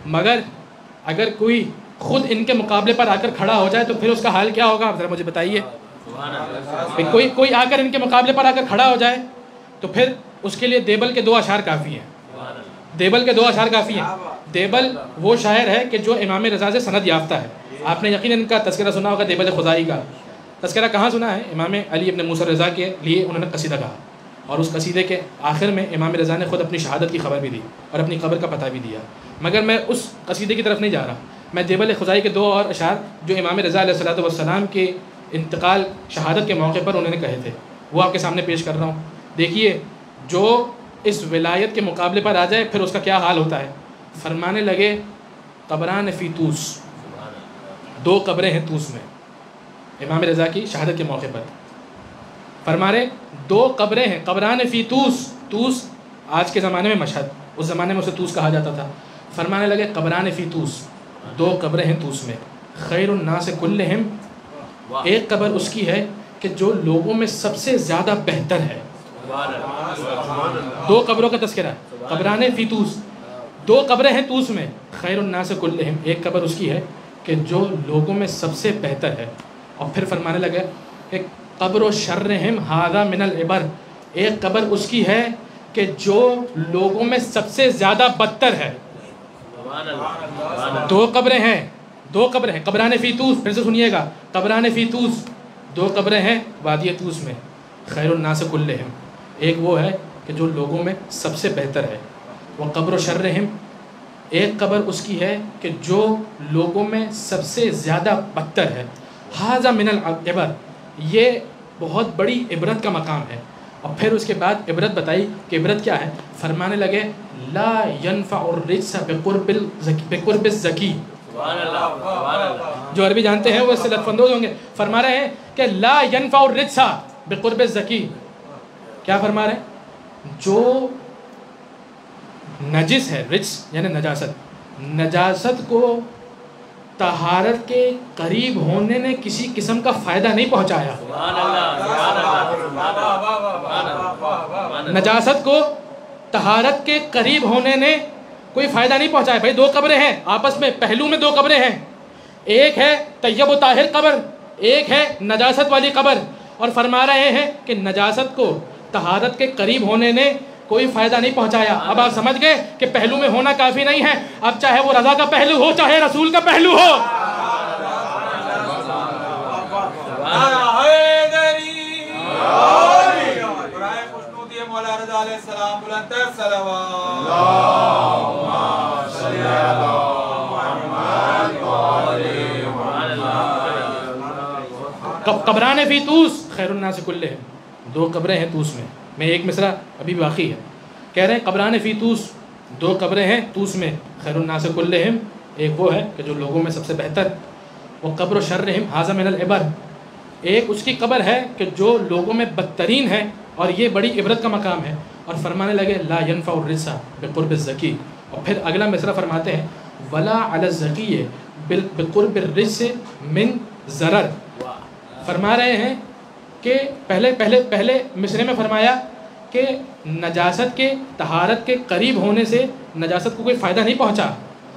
مگر اگر کوئی خود ان کے مقابلے پر آ کر کھڑا ہو جائے تو پھر اس کا حال کیا ہوگا, ذرا مجھے بتائیے. کوئی آ کر ان کے مقابلے پر آ کر کھڑا ہو جائے تو پھر اس کے لیے دیبل کے 2 اشعار کافی ہیں. دیبل کے 2 اشعار کافی ہیں. دیبل وہ شاعر ہے کہ جو امام رضا سے سند یافتہ ہے. آپ نے یقیناً ان کا تذکرہ سنا ہوگا, دیبل خزائی کا تذکرہ کہاں سنا ہے؟ امام علی ابن موسیٰ رضا کے لیے انہوں نے قصیدہ کہا. اور اس قصیدے کے آخر میں امام رضا نے خود اپنی شہادت کی خبر بھی دی اور اپنی قبر کا پتہ بھی دیا. مگر میں اس قصیدے کی طرف نہیں جا رہا، میں دیبل خزائی کے 2 اور اشعار جو امام رضا علیہ الصلوۃ والسلام کے انتقال شہادت کے موقع پر انہوں نے کہے تھے وہ آپ کے سامنے پیش کر رہا ہوں. دیکھیے جو اس ولایت کے مقابلے پر آ جائے پھر اس کا کیا حال ہوتا ہے. فرمانے لگے قبران فی طوس، 2 قبریں ہیں طوس میں. امام رضا کی شہادت کے موقع پر فرما رہے 2 قبریں ہیں، قبران فی طوس. طوس آج کے زمانے میں مشہد، اس زمانے میں اسے طوس کہا جاتا تھا. فرمانے لگے قبران فی طوس، 2 قبریں ہیں طوس میں. خیر الناس کلہم، ایک قبر اس کی ہے کہ جو لوگوں میں سب سے زیادہ بہتر ہے. 2 قبروں کا تذکرہ ہے. قبران فی طوس، 2 قبریں ہیں طوس میں. خیر الناس کلہم، ایک قبر اس کی ہے کہ جو لوگوں میں سب سے بہتر ہے. اور پھر فرمانے لگے کہ قبر و شرہم ھذا من العبر، ایک قبر اس کی ہے کہ جو لوگوں میں سب سے زیادہ بدتر ہے. 2 قبریں ہیں، 2 قبریں ہیں. قبران فی طوس، پھر سے سنیے گا، قبران فی طوس، 2 قبریں ہیں وادی طوس میں. خیر الناس کلہم، ایک وہ ہے کہ جو لوگوں میں سب سے بہتر ہے. وہ قبر و شرہم، ایک قبر اس کی ہے کہ جو لوگوں میں سب سے زیادہ بدتر ہے. ھذا من العبر، یہ بہت بڑی عبرت کا مقام ہے. اور پھر اس کے بعد عبرت بتائی کہ عبرت کیا ہے. فرمانے لگے لا ينفع الرجس بقرب الزکی. جو عربی جانتے ہیں وہ اس سے لطف اندوز ہوں گے. فرما رہے ہیں کہ لا ينفع الرجس بقرب الزکی. کیا فرما رہے ہیں؟ جو نجس ہے، رجس یعنی نجاست، نجاست کو طہارت کے قریب ہونے نے کسی قسم کا فائدہ نہیں پہنچایا. نجاست کو طہارت کے قریب ہونے نے کوئی فائدہ نہیں پہنچایا. بھائی 2 قبریں ہیں آپس میں، پہلو میں 2 قبریں ہیں. ایک ہے طیب و طاہر قبر، ایک ہے نجاست والی قبر. اور فرما رہے ہیں کہ نجاست کو طہارت کے قریب ہونے نے کوئی فائدہ نہیں پہنچایا. اب آپ سمجھ گئے کہ پہلو میں ہونا کافی نہیں ہے، اب چاہے وہ رضا کا پہلو ہو چاہے رسول کا پہلو ہو. قبران فی طوس خیر الناس کلہم، 2 قبریں ہیں طوس میں. میں ایک مصرع ابھی باقی ہے. کہہ رہے ہیں قبران فی طوس، 2 قبریں ہیں طوس میں. خیر الناس کلہم، ایک وہ ہے کہ جو لوگوں میں سب سے بہتر. وہ قبر و شرہم ھذا من العبر، ایک اس کی قبر ہے کہ جو لوگوں میں بدترین ہے اور یہ بڑی عبرت کا مقام ہے. اور فرمانے لگے لا ينفع الرجس بقرب الزکی. اور پھر اگلا مصرع فرماتے ہیں ولا علی الزکی بقرب الرجس من ضرر. فرما رہے ہیں کہ پہلے مصرے میں فرمایا کہ نجاست کے طہارت کے قریب ہونے سے نجاست کو کوئی فائدہ نہیں پہنچا.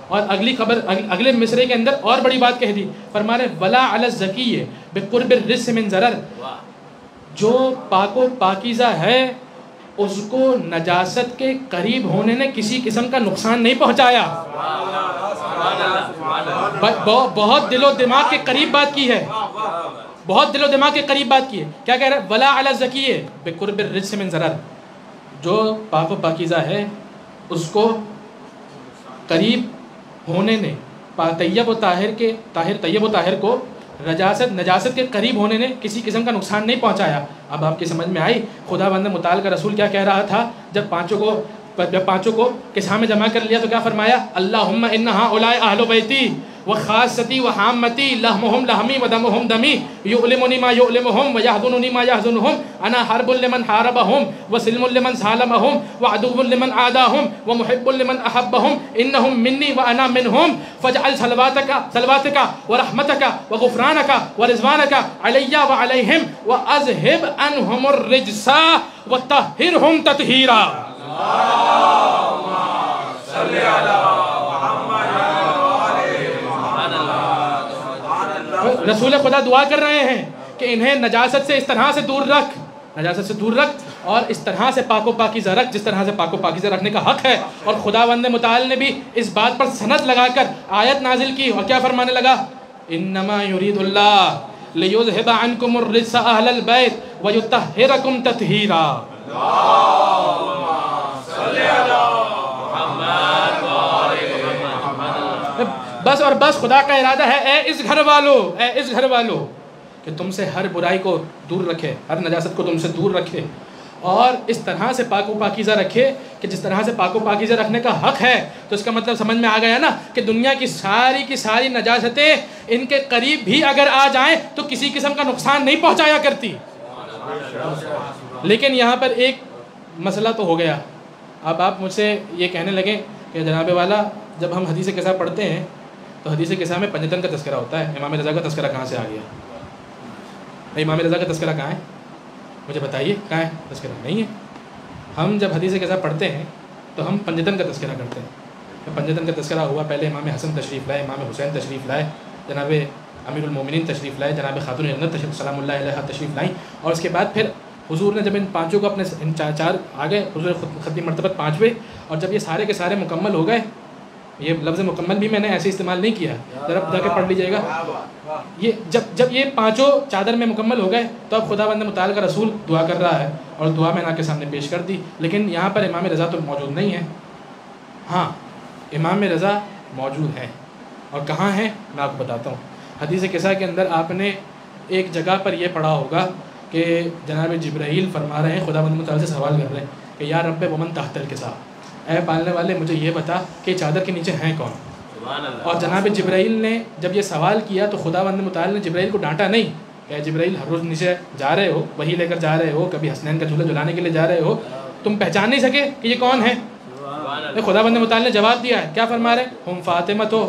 اور اگلے مصرے کے اندر اور بڑی بات کہہ دی. فرما رہے ولا علی الزکی بقرب الرجس من ضرر، جو پاک و پاکیزہ ہے اس کو نجاست کے قریب ہونے نے کسی قسم کا نقصان نہیں پہنچایا. بہت دل و دماغ کے قریب بات کی ہے، بہت دل و دماغ کے قریب بات کی ہے. کیا کہہ رہے ہیں؟ ولا علی الزکی بقرب الرجس من ضرر، جو پاک و پاکیزہ ہے اس کو قریب ہونے نے طیب و طاہر طیب و طاہر کو نجاست کے قریب ہونے نے کسی قسم کا نقصان نہیں پہنچایا. اب آپ کی سمجھ میں آئی خدا بند متعال کا رسول کیا کہہ رہا تھا جب پانچوں کو کساں میں جمع کر لیا تو کیا فرمایا؟ اللہم ان ہؤلاء اہل بیتی وخاصتی وحامتی لحمہم لحمی ودمہم دمی یؤلمنی ما یؤلمہم ویحزننی ما یحزنہم انا حرب لمن حاربہم وسلم لمن سالمہم وعدو لمن عاداہم ومحب لمن احبہم انہم منی وانا منہم فاجعل صلواتک ورحمتک وغفرانک ورضوانک علی وعلیہم واذہب عنہم الرجس وطہرہم تطہیرا. رسول خدا دعا کر رہے ہیں کہ انہیں نجاست سے اس طرح سے دور رکھ اور اس طرح سے پاک و پاکیزہ رکھ جس طرح سے پاک و پاکیزہ رکھنے کا حق ہے. اور خداوند متعال نے بھی اس بات پر سند لگا کر آیت نازل کی اور کیا فرمانے لگا؟ انما یرید اللہ لیذھب عنکم الرجس اہل البیت ویطہرکم تطہیرا. بس اور بس خدا کا ارادہ ہے اے اس گھر والو کہ تم سے ہر برائی کو دور رکھے، ہر نجاست کو تم سے دور رکھے، اور اس طرح سے پاک و پاکیزہ رکھے کہ جس طرح سے پاک و پاکیزہ رکھنے کا حق ہے. تو اس کا مطلب سمجھ میں آ گیا نا کہ دنیا کی ساری نجاستیں ان کے قریب بھی اگر آ جائیں تو کسی قسم کا نقصان نہیں پہنچایا کرتی. لیکن یہاں پر ایک مسئلہ تو ہو گیا. اب آپ مجھ سے یہ کہنے لگیں کہ جناب والا جب ہم حدیث قصہ پڑھتے ہیں تو حدیث قصہ میں پنجتن کا تذکرہ ہوتا ہے، امام رضا کا تذکرہ کہاں سے آ گیا؟ امام رضا کا تذکرہ کہاں ہے؟ مجھے بتائیے کہاں ہے تذکرہ؟ نہیں ہے. ہم جب حدیث قصہ پڑھتے ہیں تو ہم پنجتن کا تذکرہ کرتے ہیں. پنجتن کا تذکرہ ہوا، پہلے امام حسن تشریف لائے، امام حسین تشریف لائے، جناب امیر المومنین تشریف لائے، جناب خاتون جنت سلام اللہ علیہ تشریف لائیں، اور اس کے بعد پھر حضور نے جب ان پانچوں کو اپنے ان چار آگے حضور خطی مرتبت پانچویں، اور جب یہ سارے کے سارے مکمل ہو گئے، یہ لفظ مکمل بھی میں نے ایسے استعمال نہیں کیا، ذرا جا کے پڑھ لیجیے گا. یہ جب یہ پانچوں چادر میں مکمل ہو گئے تو اب خدا بند متعال کا رسول دعا کر رہا ہے، اور دعا میں نے آپ کے سامنے پیش کر دی. لیکن یہاں پر امام رضا تو موجود نہیں ہے. ہاں امام رضا موجود ہیں، اور کہاں ہیں میں آپ کو بتاتا ہوں. حدیث قصہ کے اندر آپ نے ایک جگہ پر یہ پڑھا ہوگا کہ جناب جبرائیل فرما رہے ہیں، خدا بند متعال سے سوال کر رہے ہیں کہ یا رب ومن تحت القصہ، اے پالنے والے مجھے یہ بتا کہ چادر کے نیچے ہیں کون. اور جناب جبرائیل نے جب یہ سوال کیا تو خدا بند متعال نے جبرائیل کو ڈانٹا نہیں کہ جبرائیل ہر روز نیچے جا رہے ہو، وہی لے کر جا رہے ہو، کبھی حسنین کا جھولا جھلانے کے لیے جا رہے ہو، تم پہچان نہیں سکے کہ یہ کون ہے؟ خدا بند متعال نے جواب دیا ہے، کیا فرما رہے؟ ہم فاطمہ تو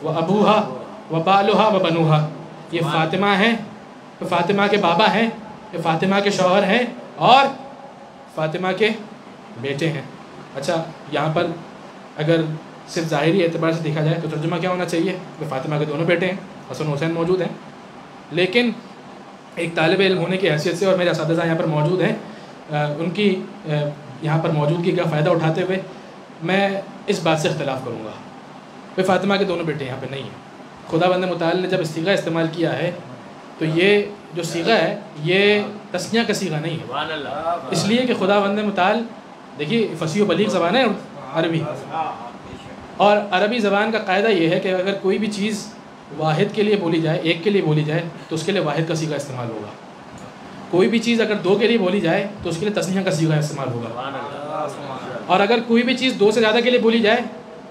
و ابوہا و بالوہا و بنوہا، یہ فاطمہ ہیں، فاطمہ کے بابا ہیں، یہ فاطمہ کے شوہر ہیں، اور فاطمہ کے بیٹے ہیں. اچھا یہاں پر اگر صرف ظاہری اعتبار سے دیکھا جائے تو ترجمہ کیا ہونا چاہیے کہ فاطمہ کے دونوں بیٹے ہیں، حسن حسین موجود ہیں. لیکن ایک طالب علم ہونے کی حیثیت سے، اور میرے اساتذہ یہاں پر موجود ہیں، ان کی یہاں پر موجودگی کا فائدہ اٹھاتے ہوئے میں اس بات سے اختلاف کروں گا کہ فاطمہ کے دونوں بیٹے یہاں پہ نہیں ہیں. خدا بند متعال نے جب صیغہ استعمال کیا ہے تو یہ جو صیغہ ہے یہ تسنیہ کا صیغہ نہیں ہے، اس لیے کہ خدا بند متعال دیکھیے فصیح و بلیغ زبان ہے عربی، اور عربی زبان کا قاعدہ یہ ہے کہ اگر کوئی بھی چیز واحد کے لیے بولی جائے، ایک کے لیے بولی جائے تو اس کے لیے واحد کا صیغہ استعمال ہوگا. کوئی بھی چیز اگر دو کے لیے بولی جائے تو اس کے لیے تسنیہ کا صیغہ استعمال ہوگا، اور اگر کوئی بھی چیز دو سے زیادہ کے لیے بولی جائے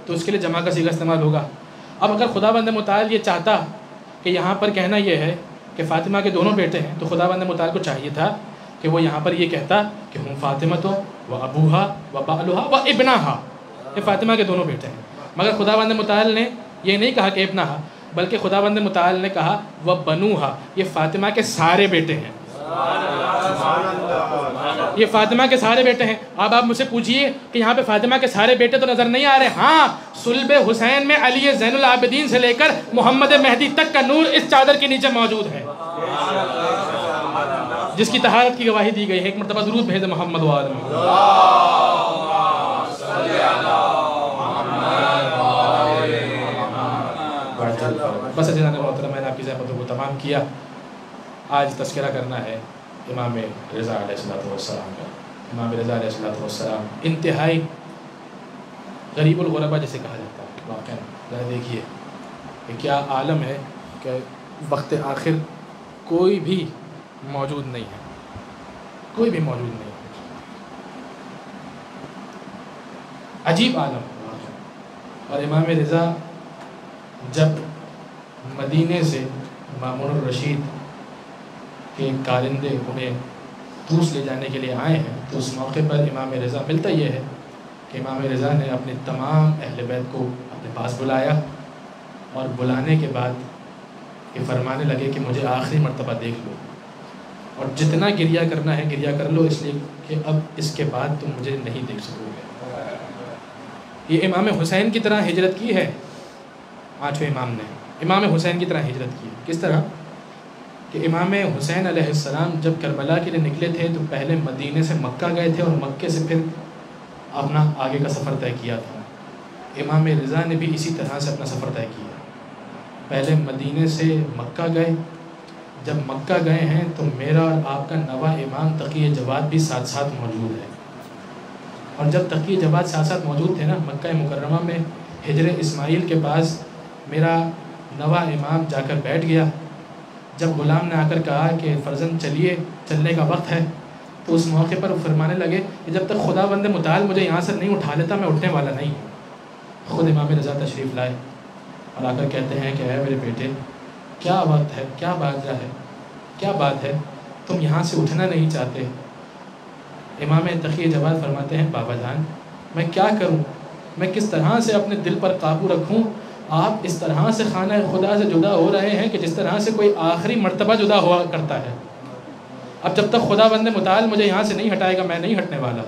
تو اس کے لیے جمع کا صیغہ استعمال ہوگا. اب اگر خدا بند متعال یہ چاہتا کہ یہاں پر کہنا یہ ہے کہ فاطمہ کے دونوں بیٹے ہیں تو خدا بند متعال کو چاہیے تھا کہ وہ یہاں پر یہ کہتا کہ ہم فاطمہ تو و ابوہا و بالوہا و ابنہا، یہ فاطمہ کے دونوں بیٹے ہیں. مگر خدا بند متعال نے یہ نہیں کہا کہ ابنہا، بلکہ خدا بند متعال نے کہا و بنوہا، یہ فاطمہ کے سارے بیٹے ہیں، یہ فاطمہ کے سارے بیٹے ہیں. اب آپ مجھ سے پوچھئے کہ یہاں پہ فاطمہ کے سارے بیٹے تو نظر نہیں آ رہے. ہاں صلب حسین میں علی زین العابدین سے لے کر محمد مہدی تک کا نور اس چادر کے نیچے موجود ہے، جس کی طہارت کی گواہی دی گئی ہے. ایک مرتبہ درود بھیج محمد و آل بس جناب محترم، میں نے آپ کی زحمتوں کو تمام کیا. آج تذکرہ کرنا ہے امام رضا علیہ السلام کا. امام رضا علیہ السلام انتہائی غریب الغربا جسے کہا جاتا ہے. واقعا ذرا دیکھیے کہ کیا عالم ہے کہ وقت آخر کوئی بھی موجود نہیں ہے، کوئی بھی موجود نہیں ہے. عجیب عالم. اور امام رضا جب مدینے سے مامون الرشید کے کارندے انہیں طوس لے جانے کے لیے آئے ہیں تو اس موقع پر امام رضا ملتا یہ ہے کہ امام رضا نے اپنے تمام اہل بیت کو اپنے پاس بلایا، اور بلانے کے بعد یہ فرمانے لگے کہ مجھے آخری مرتبہ دیکھ لو، اور جتنا گریہ کرنا ہے گریہ کر لو، اس لیے کہ اب اس کے بعد تم مجھے نہیں دیکھ سکو گے. یہ امام حسین کی طرح ہجرت کی ہے. پانچویں امام نے امام حسین کی طرح ہجرت کی. کس طرح کہ امام حسین علیہ السلام جب کربلا کے لیے نکلے تھے تو پہلے مدینے سے مکہ گئے تھے، اور مکے سے پھر اپنا آگے کا سفر طے کیا تھا. امام رضا نے بھی اسی طرح سے اپنا سفر طے کیا. پہلے مدینے سے مکہ گئے، جب مکہ گئے ہیں تو میرا اور آپ کا نوا امام تقی جواد بھی ساتھ ساتھ موجود ہے. اور جب تقی جواد ساتھ ساتھ موجود تھے نا مکہ مکرمہ میں حجر اسماعیل کے پاس میرا نوا امام جا کر بیٹھ گیا. جب غلام نے آ کر کہا کہ فرزند چلیے چلنے کا وقت ہے تو اس موقع پر وہ فرمانے لگے کہ جب تک خدا بند متعال مجھے یہاں سے نہیں اٹھا لیتا میں اٹھنے والا نہیں ہوں. خود امام رضا تشریف لائے اور آ کر کہتے ہیں کہ اے میرے بیٹے کیا وقت ہے، کیا بات ہے، کیا بات ہے، تم یہاں سے اٹھنا نہیں چاہتے؟ امام تقی جواد فرماتے ہیں بابا جان میں کیا کروں، میں کس طرح سے اپنے دل پر قابو رکھوں؟ آپ اس طرح سے خانہ خدا سے جدا ہو رہے ہیں کہ جس طرح سے کوئی آخری مرتبہ جدا ہوا کرتا ہے. اب جب تک خدا بند متعال مجھے یہاں سے نہیں ہٹائے گا میں نہیں ہٹنے والا.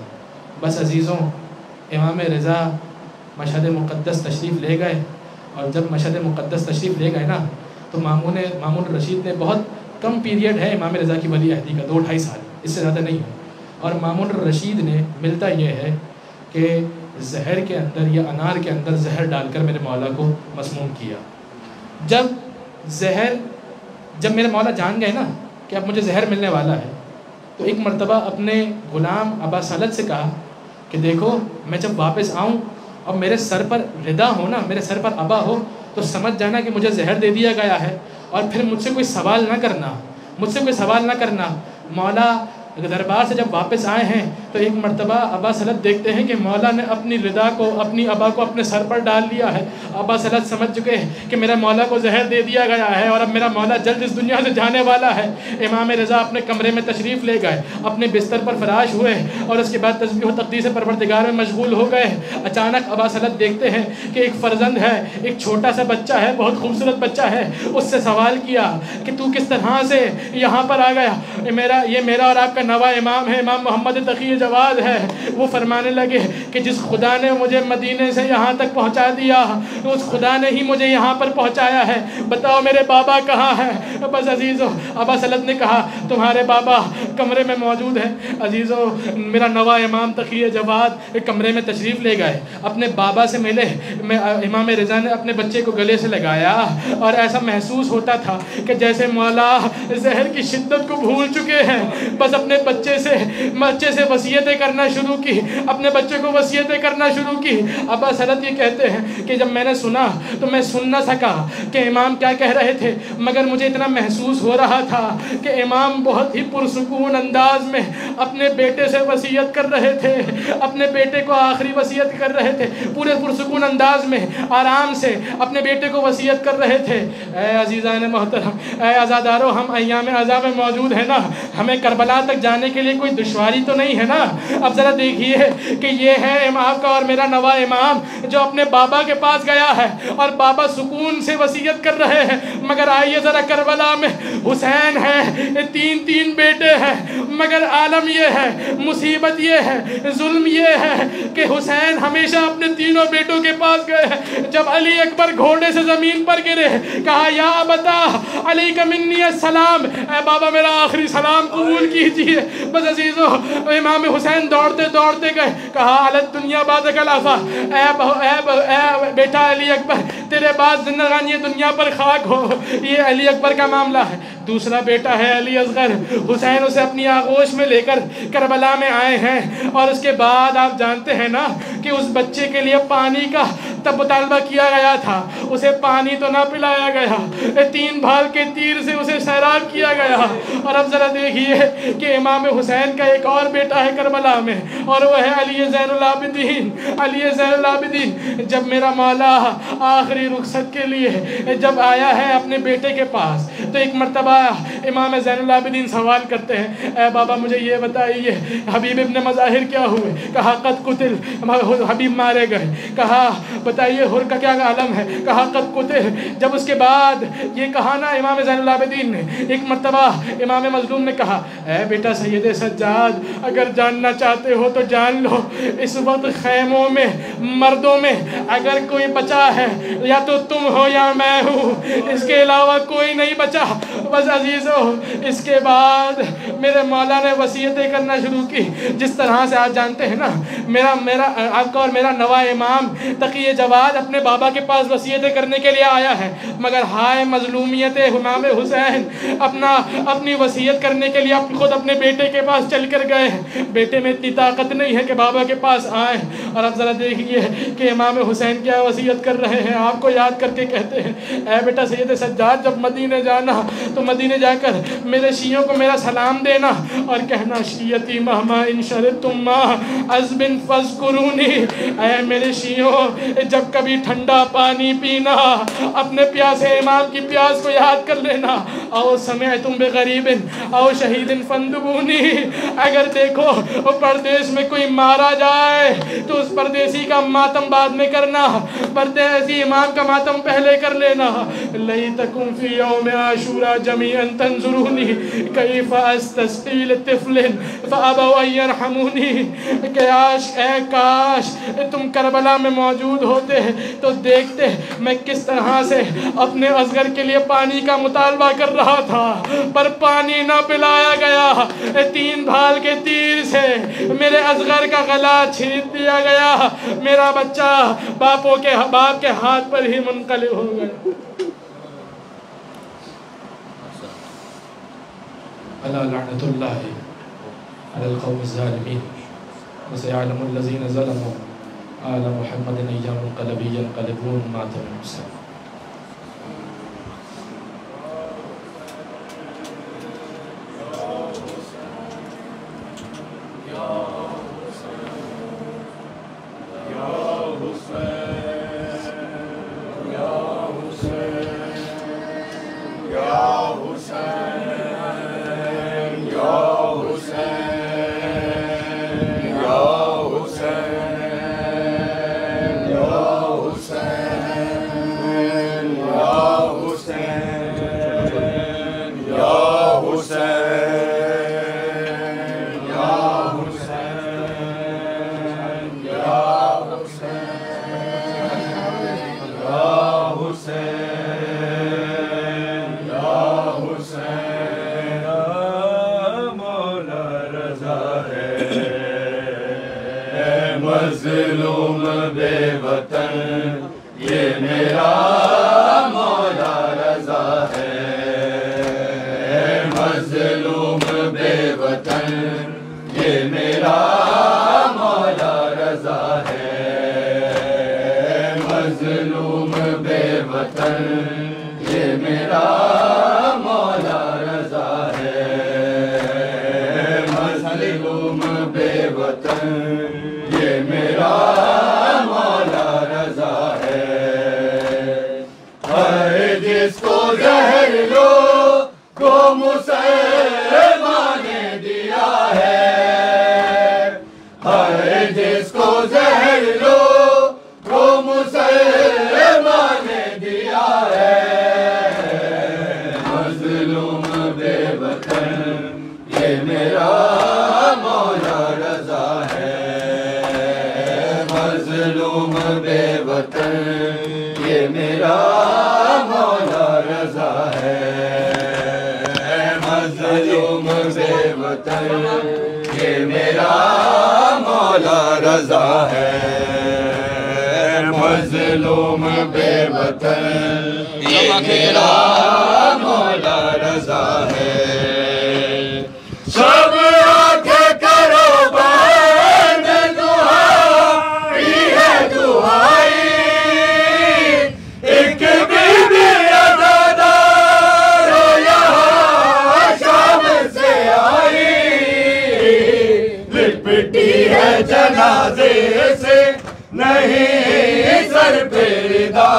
بس عزیزوں امام رضا مشہد مقدس تشریف لے گئے، اور جب مشہد مقدس تشریف لے گئے نا تو مامون الرشید نے بہت کم پیریڈ ہے امام رضا کی ولی عہدی کا، 2-2.5 سال، اس سے زیادہ نہیں ہے. اور مامون الرشید نے ملتا یہ ہے کہ زہر کے اندر یا انار کے اندر زہر ڈال کر میرے مولا کو مسموم کیا. جب میرے مولا جان گئے نا کہ اب مجھے زہر ملنے والا ہے تو ایک مرتبہ اپنے غلام ابا سالت سے کہا کہ دیکھو میں جب واپس آؤں اور میرے سر پر ردا ہو نا، میرے سر پر ابا ہو تو سمجھ جانا کہ مجھے زہر دے دیا گیا ہے، اور پھر مجھ سے کوئی سوال نہ کرنا. مولا دربار سے جب واپس آئے ہیں تو ایک مرتبہ ابا سلط دیکھتے ہیں کہ مولا نے اپنی ردا کو، اپنی ابا کو اپنے سر پر ڈال لیا ہے. ابا سلط سمجھ چکے ہیں کہ میرا مولا کو زہر دے دیا گیا ہے اور اب میرا مولا جلد اس دنیا سے جانے والا ہے. امام رضا اپنے کمرے میں تشریف لے گئے، اپنے بستر پر فراش ہوئے اور اس کے بعد تسبیح و تقدیس پروردگار میں مشغول ہو گئے. اچانک ابا سلط دیکھتے ہیں کہ ایک فرزند ہے، ایک چھوٹا سا بچہ ہے، بہت خوبصورت بچہ ہے. اس سے سوال کیا کہ تو کس طرح سے یہاں پر آ گیا؟ یہ میرا اور آپ کا نوا امام ہے، امام محمد تقی جواد ہے. وہ فرمانے لگے کہ جس خدا نے مجھے مدینے سے یہاں تک پہنچا دیا اس خدا نے ہی مجھے یہاں پر پہنچایا ہے. بتاؤ میرے بابا کہاں ہے؟ بس عزیزو ابا سلط نے کہا تمہارے بابا کمرے میں موجود ہے. عزیزو میرا نوا امام تقی جواد کمرے میں تشریف لے گئے، اپنے بابا سے ملے. امام رضا نے اپنے بچے کو گلے سے لگایا اور ایسا محسوس ہوتا تھا کہ جیسے مولا زہر کی شدت کو بھول چکے ہیں. بس اپنے بچے سے وصیتیں کرنا شروع کی، اپنے بچے کو وصیتیں کرنا شروع کی. ابا سلط یہ کہتے ہیں کہ جب میں نے سنا تو میں سن نہ سکا کہ امام کیا کہہ رہے تھے، مگر مجھے اتنا محسوس ہو رہا تھا کہ امام بہت ہی پرسکون انداز میں اپنے بیٹے سے وصیت کر رہے تھے، اپنے بیٹے کو آخری وصیت کر رہے تھے. پورے پرسکون انداز میں آرام سے اپنے بیٹے کو وصیت کر رہے تھے. اے عزیزان محترم، اے عزادارو، ہم ایام عزا میں موجود ہیں نا، ہمیں کربلا تک جانے کے لیے کوئی دشواری تو نہیں ہے نا. اب ذرا دیکھیے کہ یہ ہے امام کا اور میرا نوا امام جو اپنے بابا کے پاس گیا ہے اور بابا سکون سے وصیت کر رہے ہیں. مگر آئیے ذرا کربلا میں حسین ہے، 3 بیٹے ہیں، مگر عالم یہ ہے، مصیبت یہ ہے، ظلم یہ ہے کہ حسین ہمیشہ اپنے 3 بیٹوں کے پاس گئے ہیں. جب علی اکبر گھوڑے سے زمین پر گرے کہا یا ابتا علیک منی السلام، اے بابا میرا آخری سلام قبول کیجیے. بس عزیزو امام حسین دوڑتے گئے، کہا علت دنیا بعد خلافہ، اے بیٹا علی اکبر تیرے بعد زندگانی دنیا پر خاک ہو. یہ علی اکبر کا معاملہ ہے. دوسرا بیٹا ہے علی اصغر، حسین اسے اپنی آغوش میں لے کر کربلا میں آئے ہیں. اور اس کے بعد آپ جانتے ہیں نا کہ اس بچے کے لیے پانی کا تب مطالبہ کیا گیا تھا، اسے پانی تو نہ پلایا گیا، 3 بھال کے تیر سے اسے سیراب کیا گیا. اور اب ذرا دیکھیے کہ امام حسین کا ایک اور بیٹا ہے کربلا میں اور وہ ہے علی زین العابدین. جب میرا مولا آخری رخصت کے لیے جب آیا ہے اپنے بیٹے کے پاس تو ایک مرتبہ امام زین العابدین سوال کرتے ہیں، اے بابا مجھے یہ بتائیے حبیب ابن مظاہر کیا ہوئے؟ کہا قد قتل، حبیب مارے گئے. کہا بتائیے حر کا کیا عالم ہے؟ کہا قد قتل. جب اس کے بعد یہ کہا نا امام زین العابدین نے، ایک مرتبہ امام مظلوم نے کہا اے بیٹا سید سجاد اگر جاننا چاہتے ہو تو جان لو، اس وقت خیموں میں مردوں میں اگر کوئی بچا ہے یا تو تم ہو یا میں ہوں، اس کے علاوہ کوئی نہیں بچا. بس عزیزو اس کے بعد میرے مولا نے وصیتیں کرنا شروع کی. جس طرح سے آپ جانتے ہیں نا میرا آپ کا اور میرا نوا امام تقی جواد اپنے بابا کے پاس وصیتیں کرنے کے لیے آیا ہے, مگر ہائے مظلومیت امام حسین, اپنی وصیت کرنے کے لیے خود اپنے بیٹے کے پاس چل کر گئے. بیٹے میں اتنی طاقت نہیں ہے کہ بابا کے پاس آئیں. اور اب ذرا دیکھیے کہ امام حسین کیا وصیت کر رہے ہیں. آپ کو یاد کر کے کہتے ہیں اے بیٹا سید سجاد جب مدینے جانا تو مدینے جا کر میرے شیعوں کو میرا سلام دینا اور کہنا شیعتی مہما ان شرطتم ما عذب فاذکرونی. اے میرے شیعوں جب کبھی ٹھنڈا پانی پینا اپنے پیاسے امام کی پیاس کو یاد کر لینا. او سمعتم بغریب او شہید فندبونی. اگر دیکھو وہ پردیس میں کوئی مارا جائے تو اس پردیسی کا ماتم بعد میں کرنا, پردیسی امام کا ماتم پہلے کر لینا. لیتکم فی یوم عاشورا جمیعا تنظرونی کیف استسقی لطفل فابوا ان یرحمونی. اے کاش تم کربلا میں موجود ہوتے تو دیکھتے میں کس طرح سے اپنے اصغر کے لیے پانی کا مطالبہ کر رہا تھا, پر پانی نہ پلایا گیا. 3 بھال کے تیر سے میرے اصغر کا گلا چھید دیا گیا. میرا بچہ باپ کے ہاتھ پر ہی منقلب ہو گیا. الا لعنت اللہ علی القوم الظالمین وسيعلم الذين ظلموا آل محمد ایام القلب ينقلبون ماتم حسین. مظلوم بے وطن یہ میرا مولا رضا ہے. مظلوم بے وطن یہ میرا مولا رضا ہے. مظلوم بے وطن یہ میرا مولا رضا ہے. مظلوم بے وطن یہ میرا مولا رضا ہے. ہر جس کو زہر لو کو مسلمان نے دیا ہے. ہر جس کو زہر لو کو مسلمان نے دیا ہے. مظلوم بے وطن یہ میرا مولا رضا ہے. مظلوم بے وطن یہ میرا مولا رضا ہے. مظلوم بے وطن یہ میرا مولا رضا ہے. مظلوم بے وطن یہ میرا مولا رضا ہے. سب آنکھیں کرو بند دعائی ہے دعائی. ایک بی بی عزادار یہاں شام سے آئی. لپٹی ہے جنازے سے نہیں سر پہ ردا